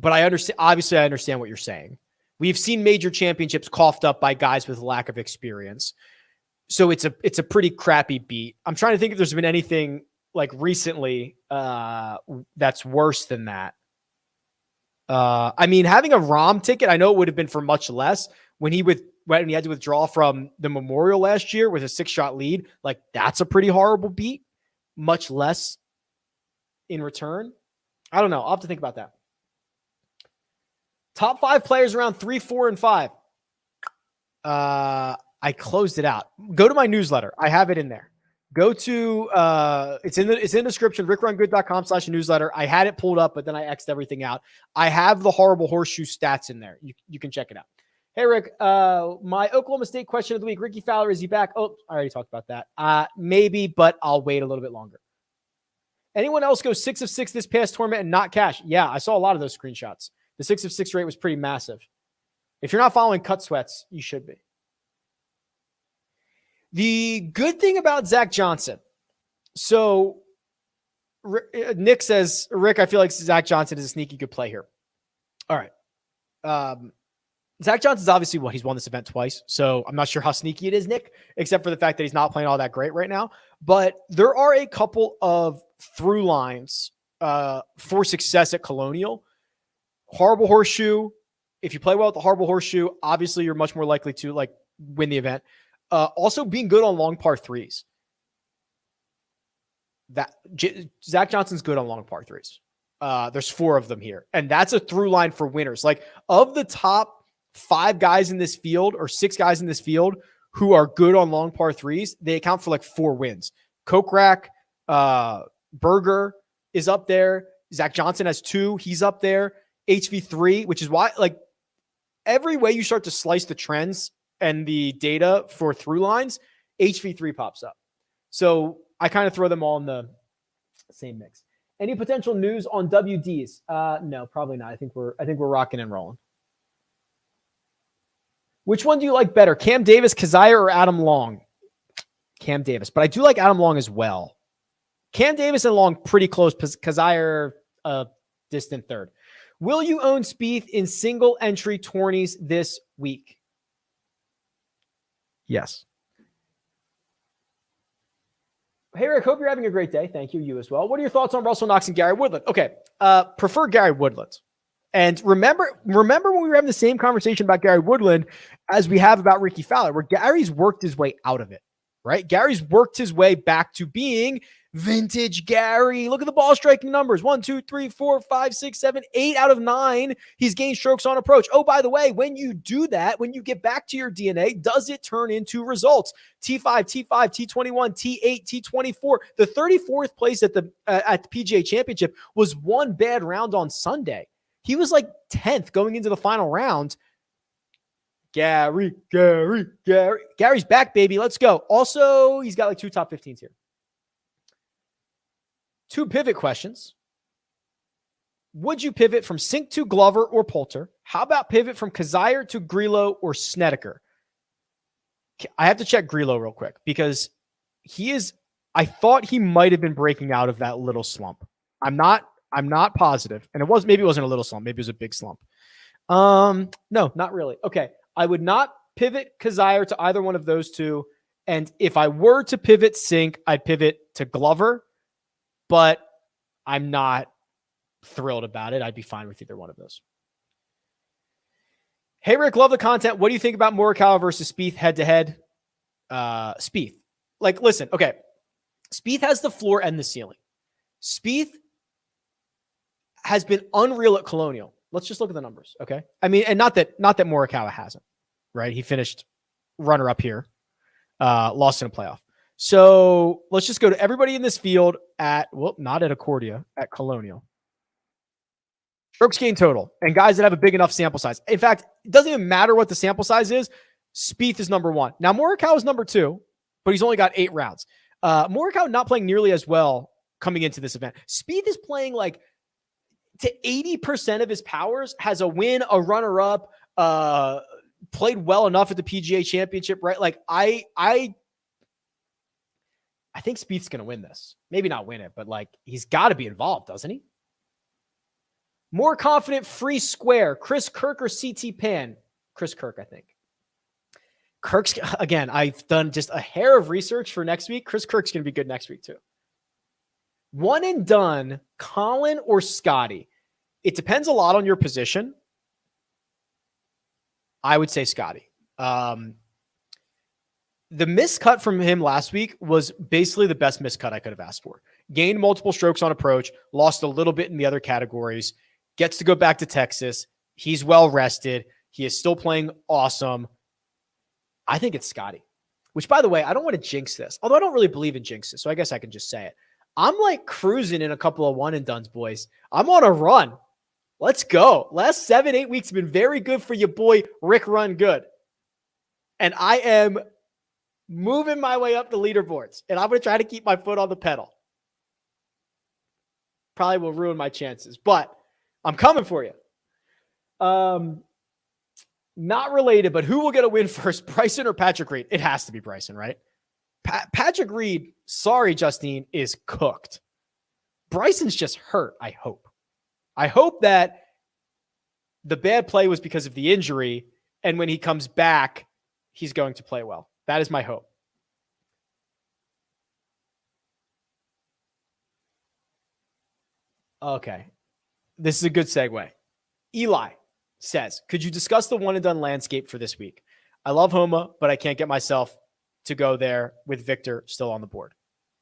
I understand. Obviously, I understand what you're saying. We've seen major championships coughed up by guys with lack of experience. So it's a pretty crappy beat. I'm trying to think if there's been anything like recently that's worse than that. I mean, having a Rahm ticket, I know it would have been for much less when he had to withdraw from the Memorial last year with a 6-shot lead. Like, that's a pretty horrible beat, much less in return. I don't know. I'll have to think about that. Top 5 players around 3, 4, and 5. I closed it out. Go to my newsletter. I have it in there. Go to it's in the description, rickrungood.com/newsletter. I had it pulled up, but then I X'd everything out. I have the horrible horseshoe stats in there. You can check it out. Hey, Rick, my Oklahoma State question of the week. Ricky Fowler, is he back? Oh, I already talked about that. Maybe, but I'll wait a little bit longer. Anyone else go 6 of 6 this past tournament and not cash? Yeah, I saw a lot of those screenshots. The 6 of 6 rate was pretty massive. If you're not following Cut Sweats, you should be. The good thing about Zach Johnson. So Nick says, Rick, I feel like Zach Johnson is a sneaky good play here. All right. Zach Johnson's obviously, he's won this event twice. So I'm not sure how sneaky it is, Nick, except for the fact that he's not playing all that great right now. But there are a couple of through lines for success at Colonial. Horrible horseshoe. If you play well with the horrible horseshoe, obviously you're much more likely to like win the event. Also being good on long par threes. Zach Johnson's good on long par threes. There's 4 of them here. And that's a through line for winners. Like, of the top 5 guys in this field or 6 guys in this field who are good on long par threes, they account for like 4 wins. Kokrak, Berger is up there. Zach Johnson has 2. He's up there. HV3, which is why, like, every way you start to slice the trends and the data for through lines, HV3 pops up. So I kind of throw them all in the same mix. Any potential news on WDs? No, probably not. I think we're rocking and rolling. Which one do you like better, Cam Davis, Keziah, or Adam Long? Cam Davis, but I do like Adam Long as well. Cam Davis and Long pretty close. Keziah, a distant third. Will you own Spieth in single entry tourneys this week? Yes. Hey, Rick, hope you're having a great day. Thank you. You as well. What are your thoughts on Russell Knox and Gary Woodland? Okay. Prefer Gary Woodland. And remember when we were having the same conversation about Gary Woodland as we have about Ricky Fowler, where Gary's worked his way out of it, right? Gary's worked his way back to being vintage Gary. Look at the ball striking numbers. 1, 2, 3, 4, 5, 6, 7, 8 out of 9. He's gained strokes on approach. Oh, by the way, when you do that, when you get back to your DNA, does it turn into results? T5, T5, T21, T8, T24. The 34th place at the PGA Championship was one bad round on Sunday. He was like 10th going into the final round. Gary's back, baby. Let's go. Also, he's got like 2 top 15s here. 2 pivot questions. Would you pivot from Sink to Glover or Poulter? How about pivot from Kazire to Grillo or Snedeker? I have to check Grillo real quick because I thought he might have been breaking out of that little slump. I'm not positive. And maybe it wasn't a little slump. Maybe it was a big slump. No, not really. Okay. I would not pivot Kazire to either one of those two. And if I were to pivot Sink, I'd pivot to Glover, but I'm not thrilled about it. I'd be fine with either one of those. Hey, Rick, love the content. What do you think about Morikawa versus Spieth head-to-head? Spieth. Like, listen, okay. Spieth has the floor and the ceiling. Spieth has been unreal at Colonial. Let's just look at the numbers, okay? I mean, and not that Morikawa hasn't, right? He finished runner-up here, lost in a playoff. So let's just go to everybody in this field not at Accordia, at Colonial. Strokes gained total, and guys that have a big enough sample size. In fact, it doesn't even matter what the sample size is. Spieth is number 1. Now, Morikawa is number 2, but he's only got 8 rounds. Morikawa not playing nearly as well coming into this event. Spieth is playing like to 80% of his powers, has a win, a runner-up, played well enough at the PGA Championship, right? Like, I think Spieth's going to win this. Maybe not win it, but like he's got to be involved, doesn't he? More confident free square, Chris Kirk or CT Pan? Chris Kirk, I think. Kirk's, again, I've done just a hair of research for next week. Chris Kirk's going to be good next week too. One and done, Colin or Scotty? It depends a lot on your position. I would say Scotty. The miscut from him last week was basically the best miscut I could have asked for. Gained multiple strokes on approach, lost a little bit in the other categories, gets to go back to Texas. He's well rested. He is still playing awesome. I think it's Scotty, which, by the way, I don't want to jinx this, although I don't really believe in jinxes, so I guess I can just say it. I'm like cruising in a couple of one and dones, boys. I'm on a run. Let's go. Last 7-8 weeks have been very good for your boy, Rick Run Good. And I am moving my way up the leaderboards, and I'm going to try to keep my foot on the pedal. Probably will ruin my chances, but I'm coming for you. Not related, but who will get a win first, Bryson or Patrick Reed? It has to be Bryson, right? Patrick Reed, sorry, Justine, is cooked. Bryson's just hurt, I hope. I hope that the bad play was because of the injury, and when he comes back, he's going to play well. That is my hope. Okay. This is a good segue. Eli says, could you discuss the one and done landscape for this week? I love Homa, but I can't get myself to go there with Victor still on the board.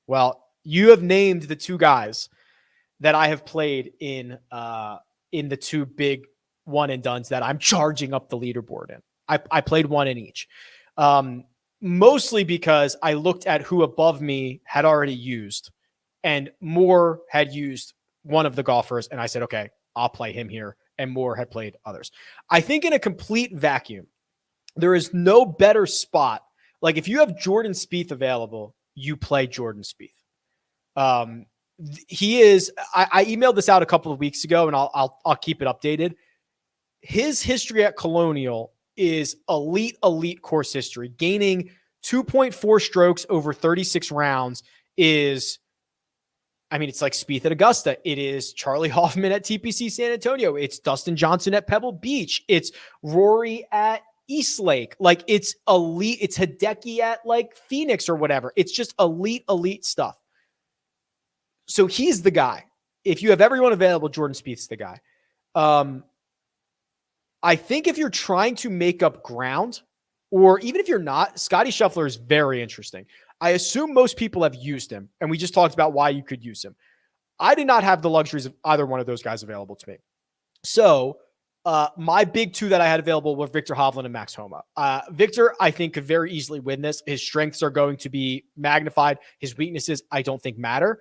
Well, you have named the 2 guys that I have played in the 2 big one and dones that I'm charging up the leaderboard in. I played 1 in each. Mostly because I looked at who above me had already used, and Moore had used one of the golfers, and I said, okay, I'll play him here, and Moore had played others. I think in a complete vacuum, there is no better spot. Like if you have Jordan Spieth available, you play Jordan Spieth. He is, I emailed this out a couple of weeks ago, and I'll keep it updated. His history at Colonial is elite course history. Gaining 2.4 strokes over 36 rounds is I mean, it's like Spieth at Augusta. It is Charlie Hoffman at TPC San Antonio. It's Dustin Johnson at Pebble Beach. It's Rory at Eastlake. Like, it's elite. It's Hideki at like Phoenix or whatever. It's just elite stuff. So he's the guy. If you have everyone available, Jordan Spieth's the guy. I think if you're trying to make up ground, or even if you're not, Scotty Scheffler is very interesting. I assume most people have used him, and we just talked about why you could use him. I did not have the luxuries of either one of those guys available to me. So my big two that I had available were Victor Hovland and Max Homa. Victor, I think, could very easily win this. His strengths are going to be magnified. His weaknesses, I don't think, matter.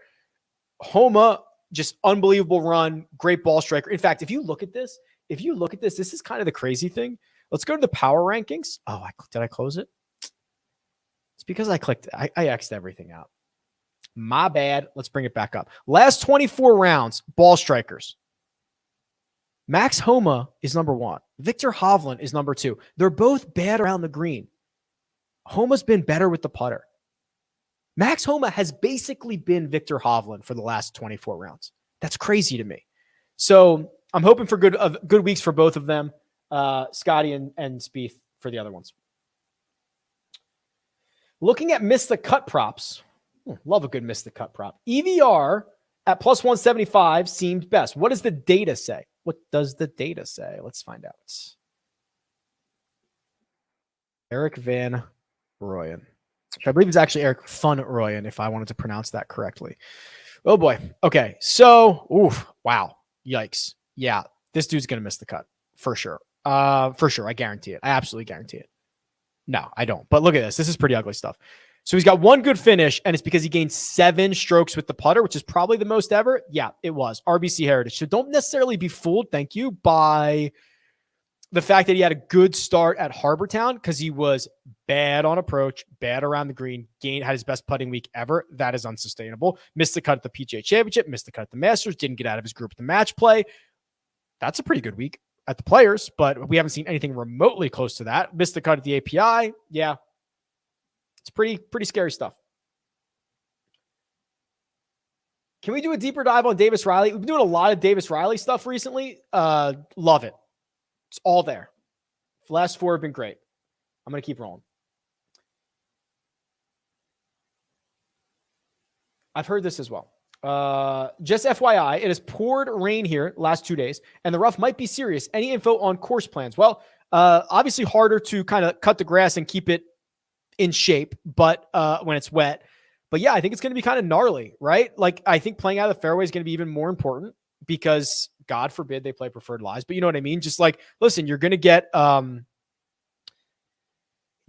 Homa, just unbelievable run, great ball striker. In fact, if you look at this, this is kind of the crazy thing. Let's go to the power rankings. Oh, did I close it? It's because I clicked. I X'd everything out. My bad. Let's bring it back up. Last 24 rounds, ball strikers. Max Homa is number 1. Victor Hovland is number 2. They're both bad around the green. Homa's been better with the putter. Max Homa has basically been Victor Hovland for the last 24 rounds. That's crazy to me. So I'm hoping for good weeks for both of them. Scotty and Spieth for the other ones. Looking at miss the cut props. Love a good miss the cut prop. EVR at plus 175 seemed best. What does the data say? What does the data say? Let's find out. Eric Van Rooyen. I believe it's actually Eric Van Rooyen, if I wanted to pronounce that correctly. Oh boy. Okay. So, wow. Yikes. Yeah. This dude's going to miss the cut for sure. For sure. I guarantee it. I absolutely guarantee it. No, I don't. But look at this. This is pretty ugly stuff. So he's got one good finish, and it's because he gained 7 strokes with the putter, which is probably the most ever. Yeah, it was. RBC Heritage. So don't necessarily be fooled, thank you, by the fact that he had a good start at Harbor Town, because he was bad on approach, bad around the green, had his best putting week ever. That is unsustainable. Missed the cut at the PGA Championship, missed the cut at the Masters, didn't get out of his group at the match play. That's a pretty good week at the Players, but we haven't seen anything remotely close to that. Missed the cut at the API. Yeah. It's pretty scary stuff. Can we do a deeper dive on Davis Riley? We've been doing a lot of Davis Riley stuff recently. Love it. It's all there. The last 4 have been great. I'm going to keep rolling. I've heard this as well. Just FYI, it has poured rain here last 2 days, and the rough might be serious. Any info on course plans? Well, obviously harder to kind of cut the grass and keep it in shape, but when it's wet. But yeah, I think it's going to be kind of gnarly, right? Like, I think playing out of the fairway is going to be even more important, because God forbid they play preferred lies, but you know what I mean? Just like, listen, you're going to get some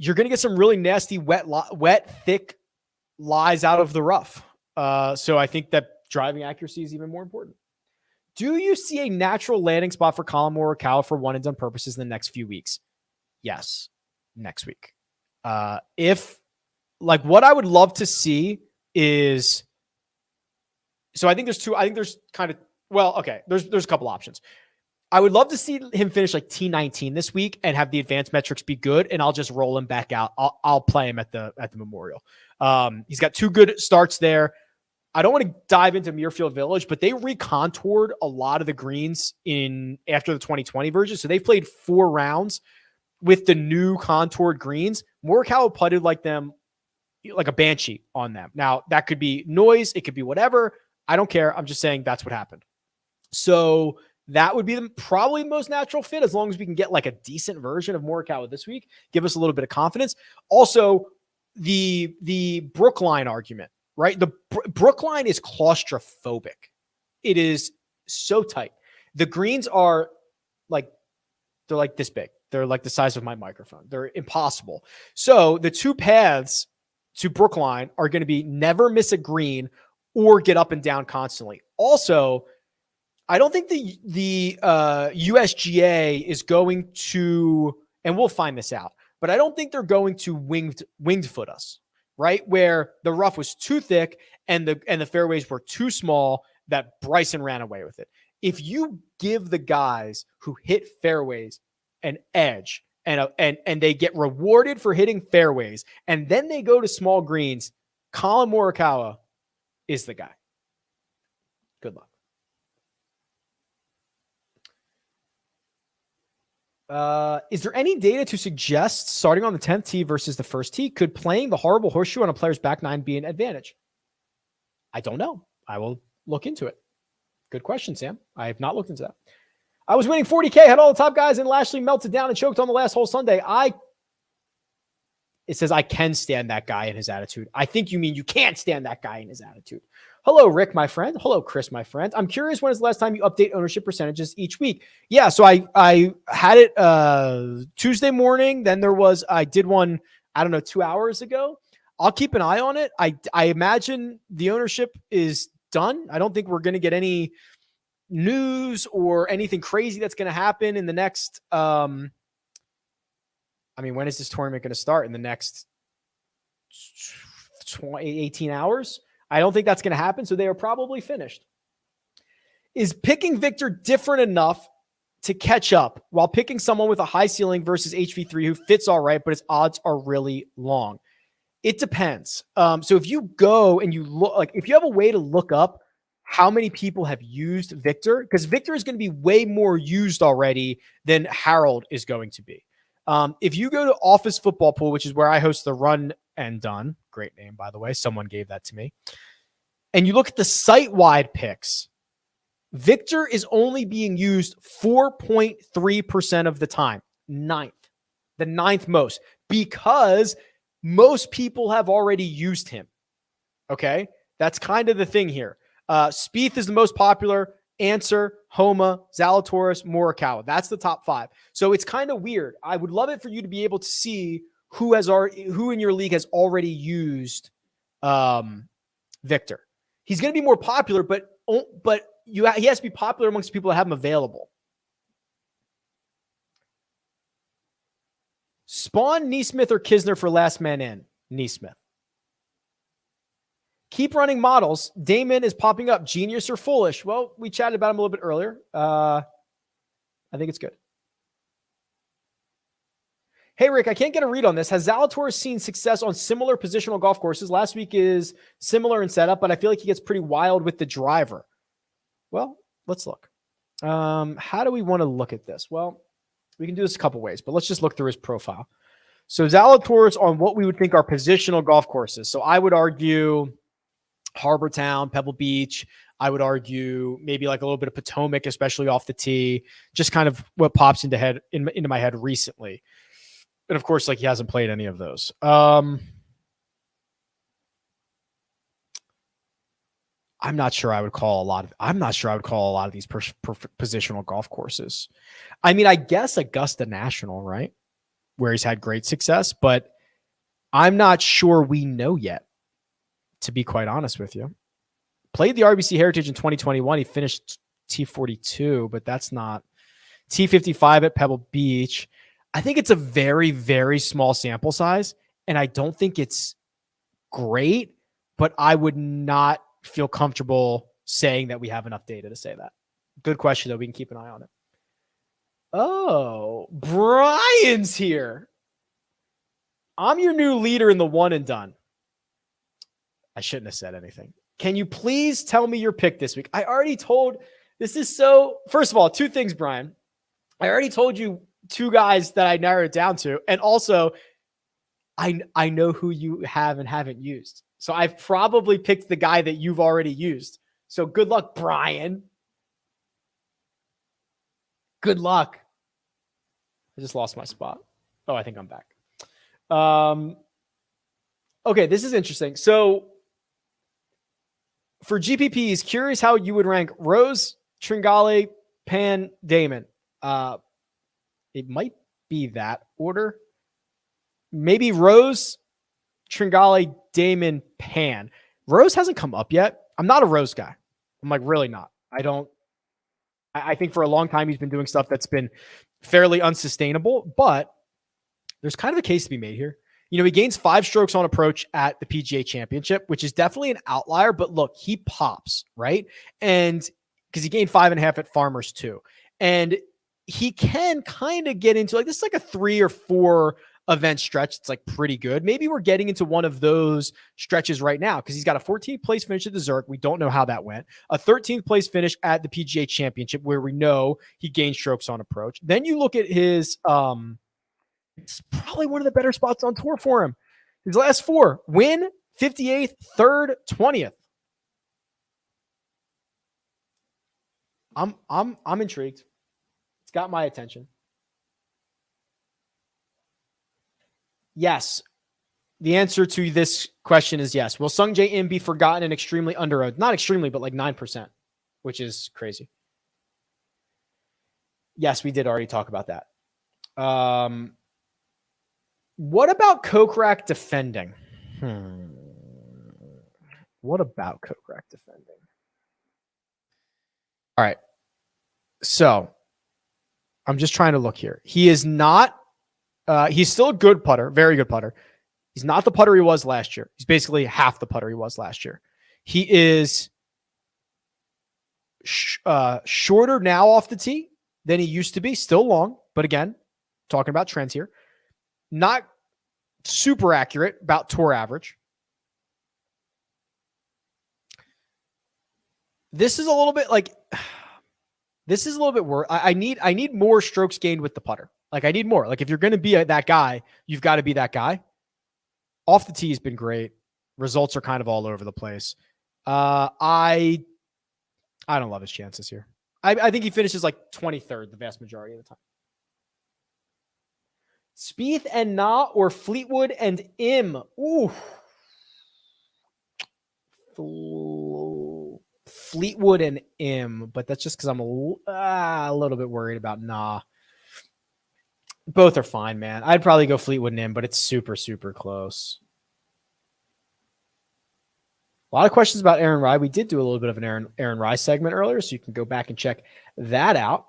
really nasty, wet, thick lies out of the rough. So I think that driving accuracy is even more important. Do you see a natural landing spot for Colin Morikawa for one and done purposes in the next few weeks? Yes. Next week. What I would love to see is, so I think there's a couple options. I would love to see him finish like T19 this week and have the advanced metrics be good, and I'll just roll him back out. I'll play him at the Memorial. He's got 2 good starts there. I don't want to dive into Muirfield Village, but they recontoured a lot of the greens after the 2020 version. So they've played 4 rounds with the new contoured greens. Morikawa putted like a banshee on them. Now, that could be noise. It could be whatever. I don't care. I'm just saying that's what happened. So that would be probably the most natural fit, as long as we can get like a decent version of Morikawa this week. Give us a little bit of confidence. Also, the Brookline argument, right? The Brookline is claustrophobic. It is so tight. The greens are they're like this big. They're like the size of my microphone. They're impossible. So the 2 paths to Brookline are going to be never miss a green or get up and down constantly. Also, I don't think the USGA is going to, and we'll find this out, but I don't think they're going to winged foot us, right? Where the rough was too thick and the fairways were too small that Bryson ran away with it. If you give the guys who hit fairways an edge and they get rewarded for hitting fairways, and then they go to small greens, Colin Morikawa is the guy. Good luck. Is there any data to suggest starting on the 10th tee versus the first tee? Could playing the horrible horseshoe on a player's back nine be an advantage? I don't know. I will look into it. Good question, Sam. I have not looked into that. I was winning 40K, had all the top guys, and Lashley melted down and choked on the last hole Sunday. It says I can stand that guy and his attitude. I think you mean you can't stand that guy and his attitude. Hello, Rick, my friend. Hello, Chris, my friend. I'm curious, when is the last time you update ownership percentages each week? Yeah, so I had it Tuesday morning. Then I did one, 2 hours ago. I'll keep an eye on it. I imagine the ownership is done. I don't think we're going to get any news or anything crazy that's going to happen in the next, when is this tournament going to start? In the next 18 hours? I don't think that's going to happen, so they are probably finished. Is picking Victor different enough to catch up while picking someone with a high ceiling versus HV3 who fits all right, but his odds are really long? It depends. So if you go and you look, if you have a way to look up how many people have used Victor, because Victor is going to be way more used already than Harold is going to be. If you go to Office Football Pool, which is where I host the Run and Done, great name, by the way, someone gave that to me, and you look at the site-wide picks, Victor is only being used 4.3% of the time. The ninth most, because most people have already used him. Okay? That's kind of the thing here. Spieth is the most popular. Answer, Homa, Zalatoris, Morikawa. That's the top 5. So it's kind of weird. I would love it for you to be able to see who in your league has already used Victor. He's going to be more popular, but he has to be popular amongst people that have him available. Spaun, Neesmith, or Kisner for last man in? Neesmith. Keep running models. Damon is popping up. Genius or foolish? Well, we chatted about him a little bit earlier. I think it's good. Hey, Rick, I can't get a read on this. Has Zalatoris seen success on similar positional golf courses? Last week is similar in setup, but I feel like he gets pretty wild with the driver. Well, let's look. How do we want to look at this? Well, we can do this a couple ways, but let's just look through his profile. So Zalatoris on what we would think are positional golf courses. So I would argue Harbor Town, Pebble Beach. I would argue maybe like a little bit of Potomac, especially off the tee. Just kind of what pops into my head recently. And of course, he hasn't played any of those. I'm not sure I would call a lot of these positional golf courses. I guess Augusta National, right? Where he's had great success, but I'm not sure we know yet, to be quite honest with you. Played the RBC Heritage in 2021. He finished T42, but that's not T55 at Pebble Beach. I think it's a very, very small sample size, and I don't think it's great, but I would not feel comfortable saying that we have enough data to say that. Good question, though. We can keep an eye on it. Oh, Brian's here. I'm your new leader in the one and done. I shouldn't have said anything. Can you please tell me your pick this week? I already told, first of all, 2 things, Brian. I already told you 2 guys that I narrowed it down to. And also, I know who you have and haven't used. So I've probably picked the guy that you've already used. So good luck, Brian. Good luck. I just lost my spot. Oh, I think I'm back. Okay, this is interesting. So for GPPs, curious how you would rank Rose, Tringale, Pan, Damon. It might be that order. Maybe Rose, Tringale, Damon, Pan. Rose hasn't come up yet. I'm not a Rose guy. I'm really not. I think for a long time he's been doing stuff that's been fairly unsustainable, but there's kind of a case to be made here. He gains 5 strokes on approach at the PGA Championship, which is definitely an outlier, but look, he pops, right? And because he gained 5.5 at Farmers too. And he can kind of get into this is like a 3 or 4 event stretch, it's like pretty good. Maybe we're getting into one of those stretches right now because he's got a 14th place finish at the Zurich. We don't know how that went. A 13th place finish at the PGA Championship where we know he gained strokes on approach. Then you look at his, it's probably one of the better spots on tour for him. His last 4: win, 58th, 3rd, 20th. I'm intrigued. It's got my attention. Yes. The answer to this question is yes. Will Sung Jae Im be forgotten and extremely under not extremely, but like 9%, which is crazy. Yes, we did already talk about that. What about Kokrak defending? What about Kokrak defending? All right. So I'm just trying to look here. He is not, he's still a good putter, very good putter. He's not the putter he was last year. He's basically half the putter he was last year. He is shorter now off the tee than he used to be. Still long, but again, talking about trends here. Not super accurate, about tour average. This is a little bit like, this is a little bit worse. I need more strokes gained with the putter. Like I need more. Like if you're going to be that guy, you've got to be that guy. Off the tee has been great. Results are kind of all over the place. I don't love his chances here. I think he finishes like 23rd the vast majority of the time. Spieth and Na or Fleetwood and Im. Ooh. Fleetwood and Im, but that's just because I'm a little bit worried about Na. Both are fine, man. I'd probably go Fleetwood and Im, but it's super, super close. A lot of questions about Aaron Rai. We did do a little bit of an Aaron Rai segment earlier, so you can go back and check that out.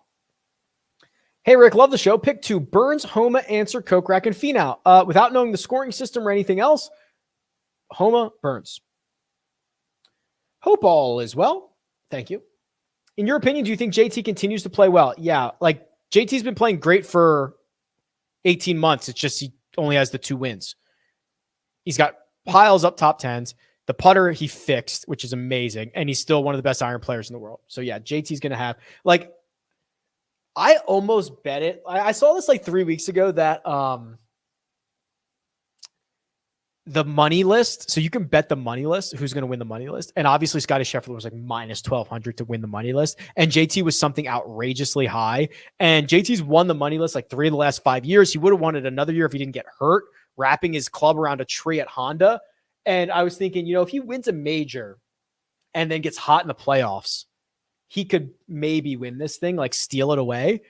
Hey, Rick, love the show. Pick 2, Burns, Homa, Answer, Kokrak, and Finau. Without knowing the scoring system or anything else, Homa, Burns. Hope all is well. Thank you. In your opinion, do you think JT continues to play well? Yeah, like JT's been playing great for 18 months. It's just he only has the 2 wins. He's got piles up top 10s. The putter he fixed, which is amazing, and he's still one of the best iron players in the world. So yeah, JT's going to have, like, I almost bet it. I saw this like 3 weeks ago that the money list, so you can bet the money list, who's going to win the money list. And obviously Scotty Scheffler was like minus 1,200 to win the money list. And JT was something outrageously high. And JT's won the money list like 3 of the last 5 years. He would have won it another year if he didn't get hurt, wrapping his club around a tree at Honda. And I was thinking, if he wins a major and then gets hot in the playoffs, he could maybe win this thing, like steal it away.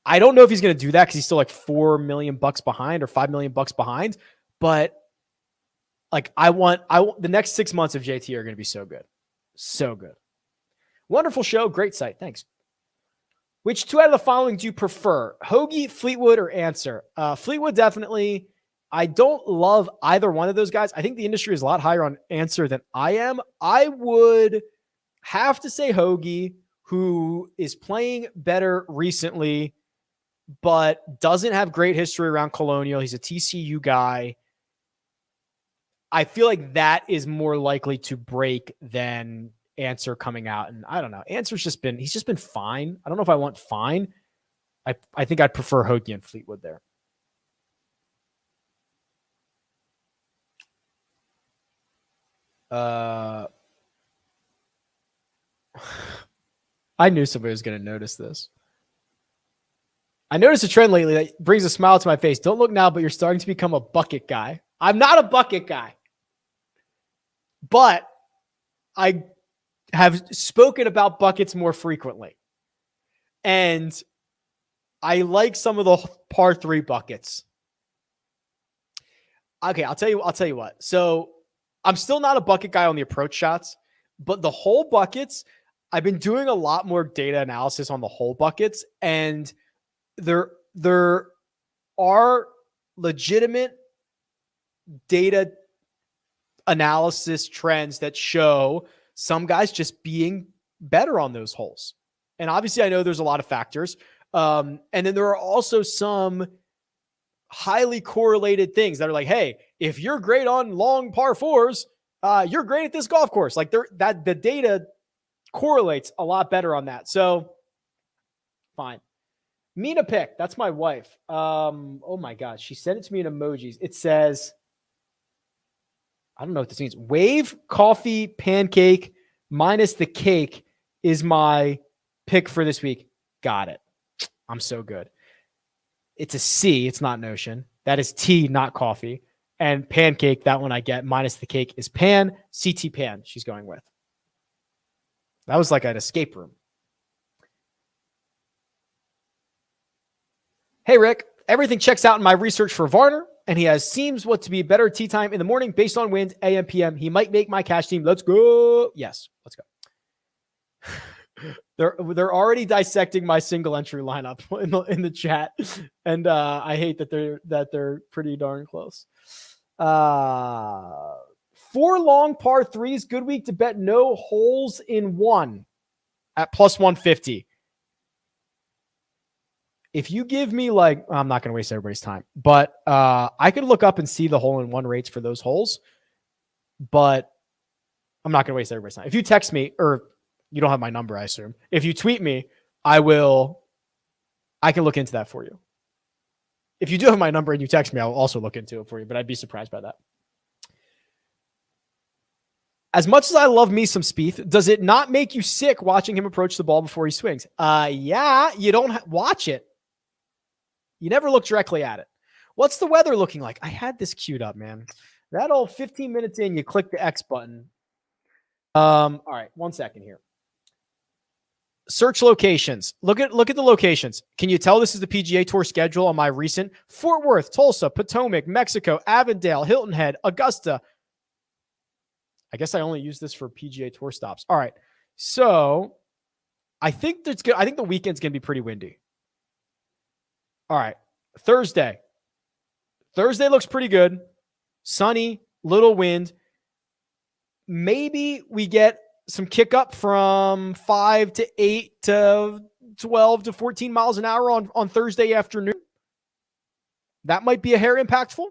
I don't know if he's going to do that because he's still like $4 million behind or $5 million behind. But like I want the next 6 months of JT are going to be so good. So good. Wonderful show. Great site. Thanks. Which 2 out of the following do you prefer? Hoagie, Fleetwood, or Answer? Fleetwood, definitely. I don't love either one of those guys. I think the industry is a lot higher on Answer than I am. I would have to say Hoagie, who is playing better recently, but doesn't have great history around Colonial. He's a TCU guy. I feel like that is more likely to break than Answer coming out. And I don't know. Answer's he's just been fine. I don't know if I want fine. I think I'd prefer Hoagie and Fleetwood there. I knew somebody was going to notice this. I noticed a trend lately that brings a smile to my face. Don't look now, but you're starting to become a bucket guy. I'm not a bucket guy, but I have spoken about buckets more frequently. And I like some of the par 3 buckets. Okay, I'll tell you what. So I'm still not a bucket guy on the approach shots, but the hole buckets, I've been doing a lot more data analysis on the hole buckets, and there are legitimate data analysis trends that show some guys just being better on those holes. And obviously I know there's a lot of factors. And then there are also some highly correlated things that are like, hey, if you're great on long par fours, you're great at this golf course. Like that the data correlates a lot better on that. So fine. Mina pick. That's my wife. Oh my God. She sent it to me in emojis. It says, I don't know what this means. Wave, coffee, pancake, minus the cake is my pick for this week. Got it. I'm so good. It's a C. It's not Notion. That is tea, not coffee. And pancake, that one I get. Minus the cake is Pan. CT Pan she's going with. That was like an escape room. Hey, Rick. Everything checks out in my research for Varner, and he seems what to be better tee time in the morning based on wind, AM, PM. He might make my cash team. Let's go. Yes, let's go. They're already dissecting my single entry lineup in the chat, and I hate that they're pretty darn close. 4 long par threes. Good week to bet no holes in one at plus 150. If you give me like, I'm not going to waste everybody's time, but I could look up and see the hole in one rates for those holes, but I'm not going to waste everybody's time. If you text me, or you don't have my number, I assume. If you tweet me, I can look into that for you. If you do have my number and you text me, I'll also look into it for you, but I'd be surprised by that. As much as I love me some Spieth, does it not make you sick watching him approach the ball before he swings? Yeah, you don't watch it. You never look directly at it. What's the weather looking like? I had this queued up, man. That old 15 minutes in, you click the X button. All right, 1 second here. Search locations. Look at the locations. Can you tell this is the PGA Tour schedule on my recent? Fort Worth, Tulsa, Potomac, Mexico, Avondale, Hilton Head, Augusta. I guess I only use this for PGA Tour stops. All right. So I think the weekend's going to be pretty windy. All right. Thursday looks pretty good. Sunny, little wind. Maybe we get some kick up from 5 to 8 to 12 to 14 miles an hour on Thursday afternoon. That might be a hair impactful.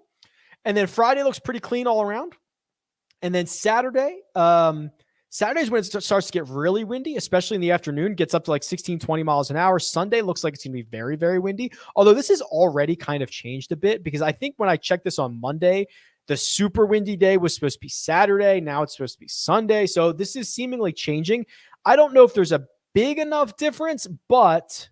And then Friday looks pretty clean all around. And then Saturday's when it starts to get really windy, especially in the afternoon, gets up to like 16, 20 miles an hour. Sunday looks like it's going to be very, very windy. Although this has already kind of changed a bit, because I think when I checked this on Monday, the super windy day was supposed to be Saturday. Now it's supposed to be Sunday. So this is seemingly changing. I don't know if there's a big enough difference, but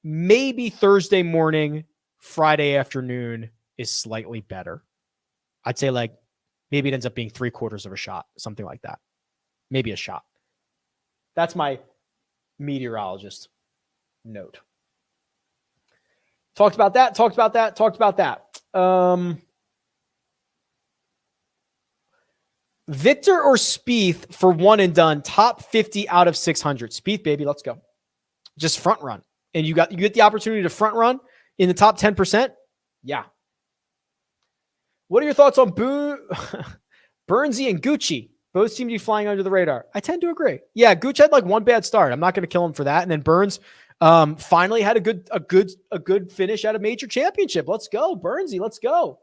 maybe Thursday morning, Friday afternoon is slightly better. I'd say like maybe it ends up being 3/4 of a shot, something like that. Maybe a shot. That's my meteorologist note. Talked about that. Victor or Spieth for one and done, top 50 out of 600. Spieth, baby, let's go. Just front run. And you get the opportunity to front run in the top 10%. Yeah. What are your thoughts on Burnsy and Gucci? Both seem to be flying under the radar. I tend to agree. Yeah, Gucci had like one bad start. I'm not going to kill him for that. And then Burns finally had a good finish at a major championship. Let's go, Burnsy. Let's go.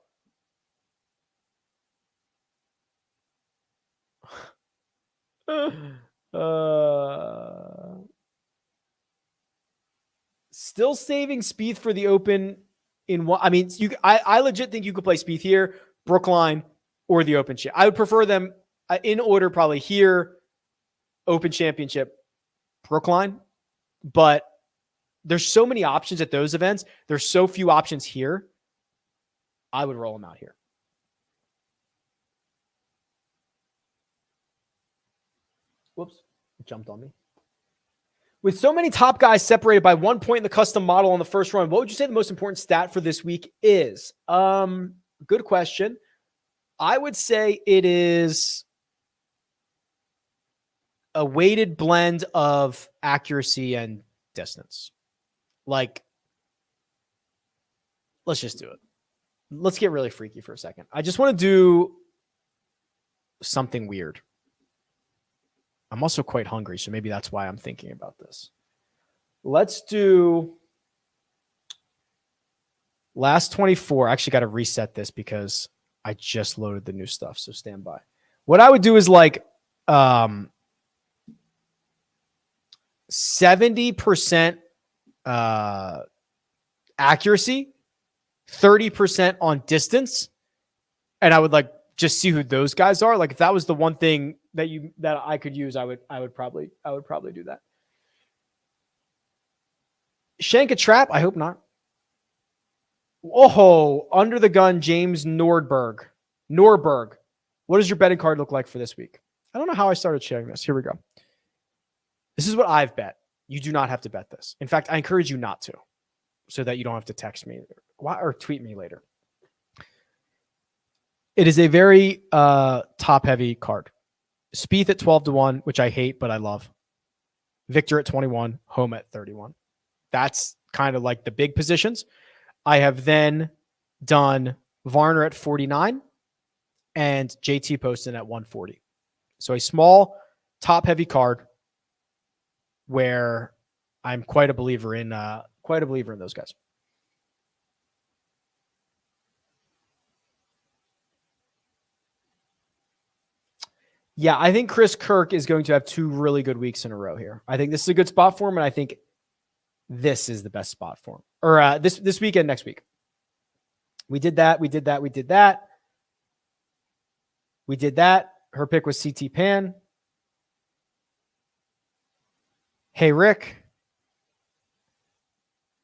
Still saving Spieth for the Open in one. I mean, I legit think you could play Spieth here, Brookline, or the Open Championship. I would prefer them in order, probably here, Open Championship, Brookline. But there's so many options at those events. There's so few options here. I would roll them out here. Whoops, it jumped on me. With so many top guys separated by 1 point in the custom model on the first run, what would you say the most important stat for this week is? Good question. I would say it is a weighted blend of accuracy and distance. Like, let's just do it. Let's get really freaky for a second. I just want to do something weird. I'm also quite hungry, so maybe that's why I'm thinking about this. Let's do Last 24. I actually got to reset this because I just loaded the new stuff. So stand by. What I would do is like 70% accuracy, 30% on distance. And I would like just see who those guys are. Like if that was the one thing that I could use, I would probably do that. Shank a trap? I hope not. Oh, under the gun, James Nordberg. What does your betting card look like for this week? I don't know how I started sharing this. Here we go. This is what I've bet. You do not have to bet this. In fact, I encourage you not to, so that you don't have to text me or tweet me later. It is a very top-heavy card. Spieth at 12-1, which I hate, but I love. Victor at 21, Homa at 31. That's kind of like the big positions. I have then done Varner at 49 and JT Poston at 140. So a small, top-heavy card where I'm quite a believer in those guys. Yeah, I think Chris Kirk is going to have 2 really good weeks in a row here. I think this is a good spot for him, and I think this is the best spot for him. Or this weekend, next week. We did that. Her pick was CT Pan. Hey, Rick.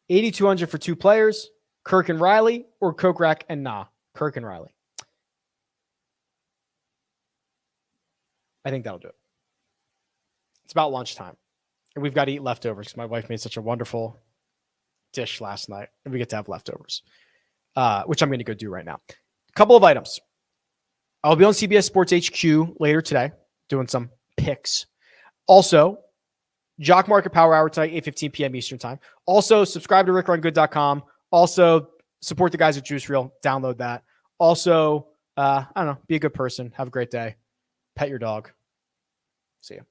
8,200 for 2 players. Kirk and Riley or Kokrak and Nah. Kirk and Riley. I think that'll do it. It's about lunchtime. And we've got to eat leftovers because my wife made such a wonderful dish last night. And we get to have leftovers, which I'm going to go do right now. A couple of items. I'll be on CBS Sports HQ later today doing some picks. Also, Jock Market Power Hour tonight, 8:15 p.m. Eastern Time. Also, subscribe to RickRunGood.com. Also, support the guys at Juice Reel. Download that. Also, I don't know, be a good person. Have a great day. Pet your dog. See you.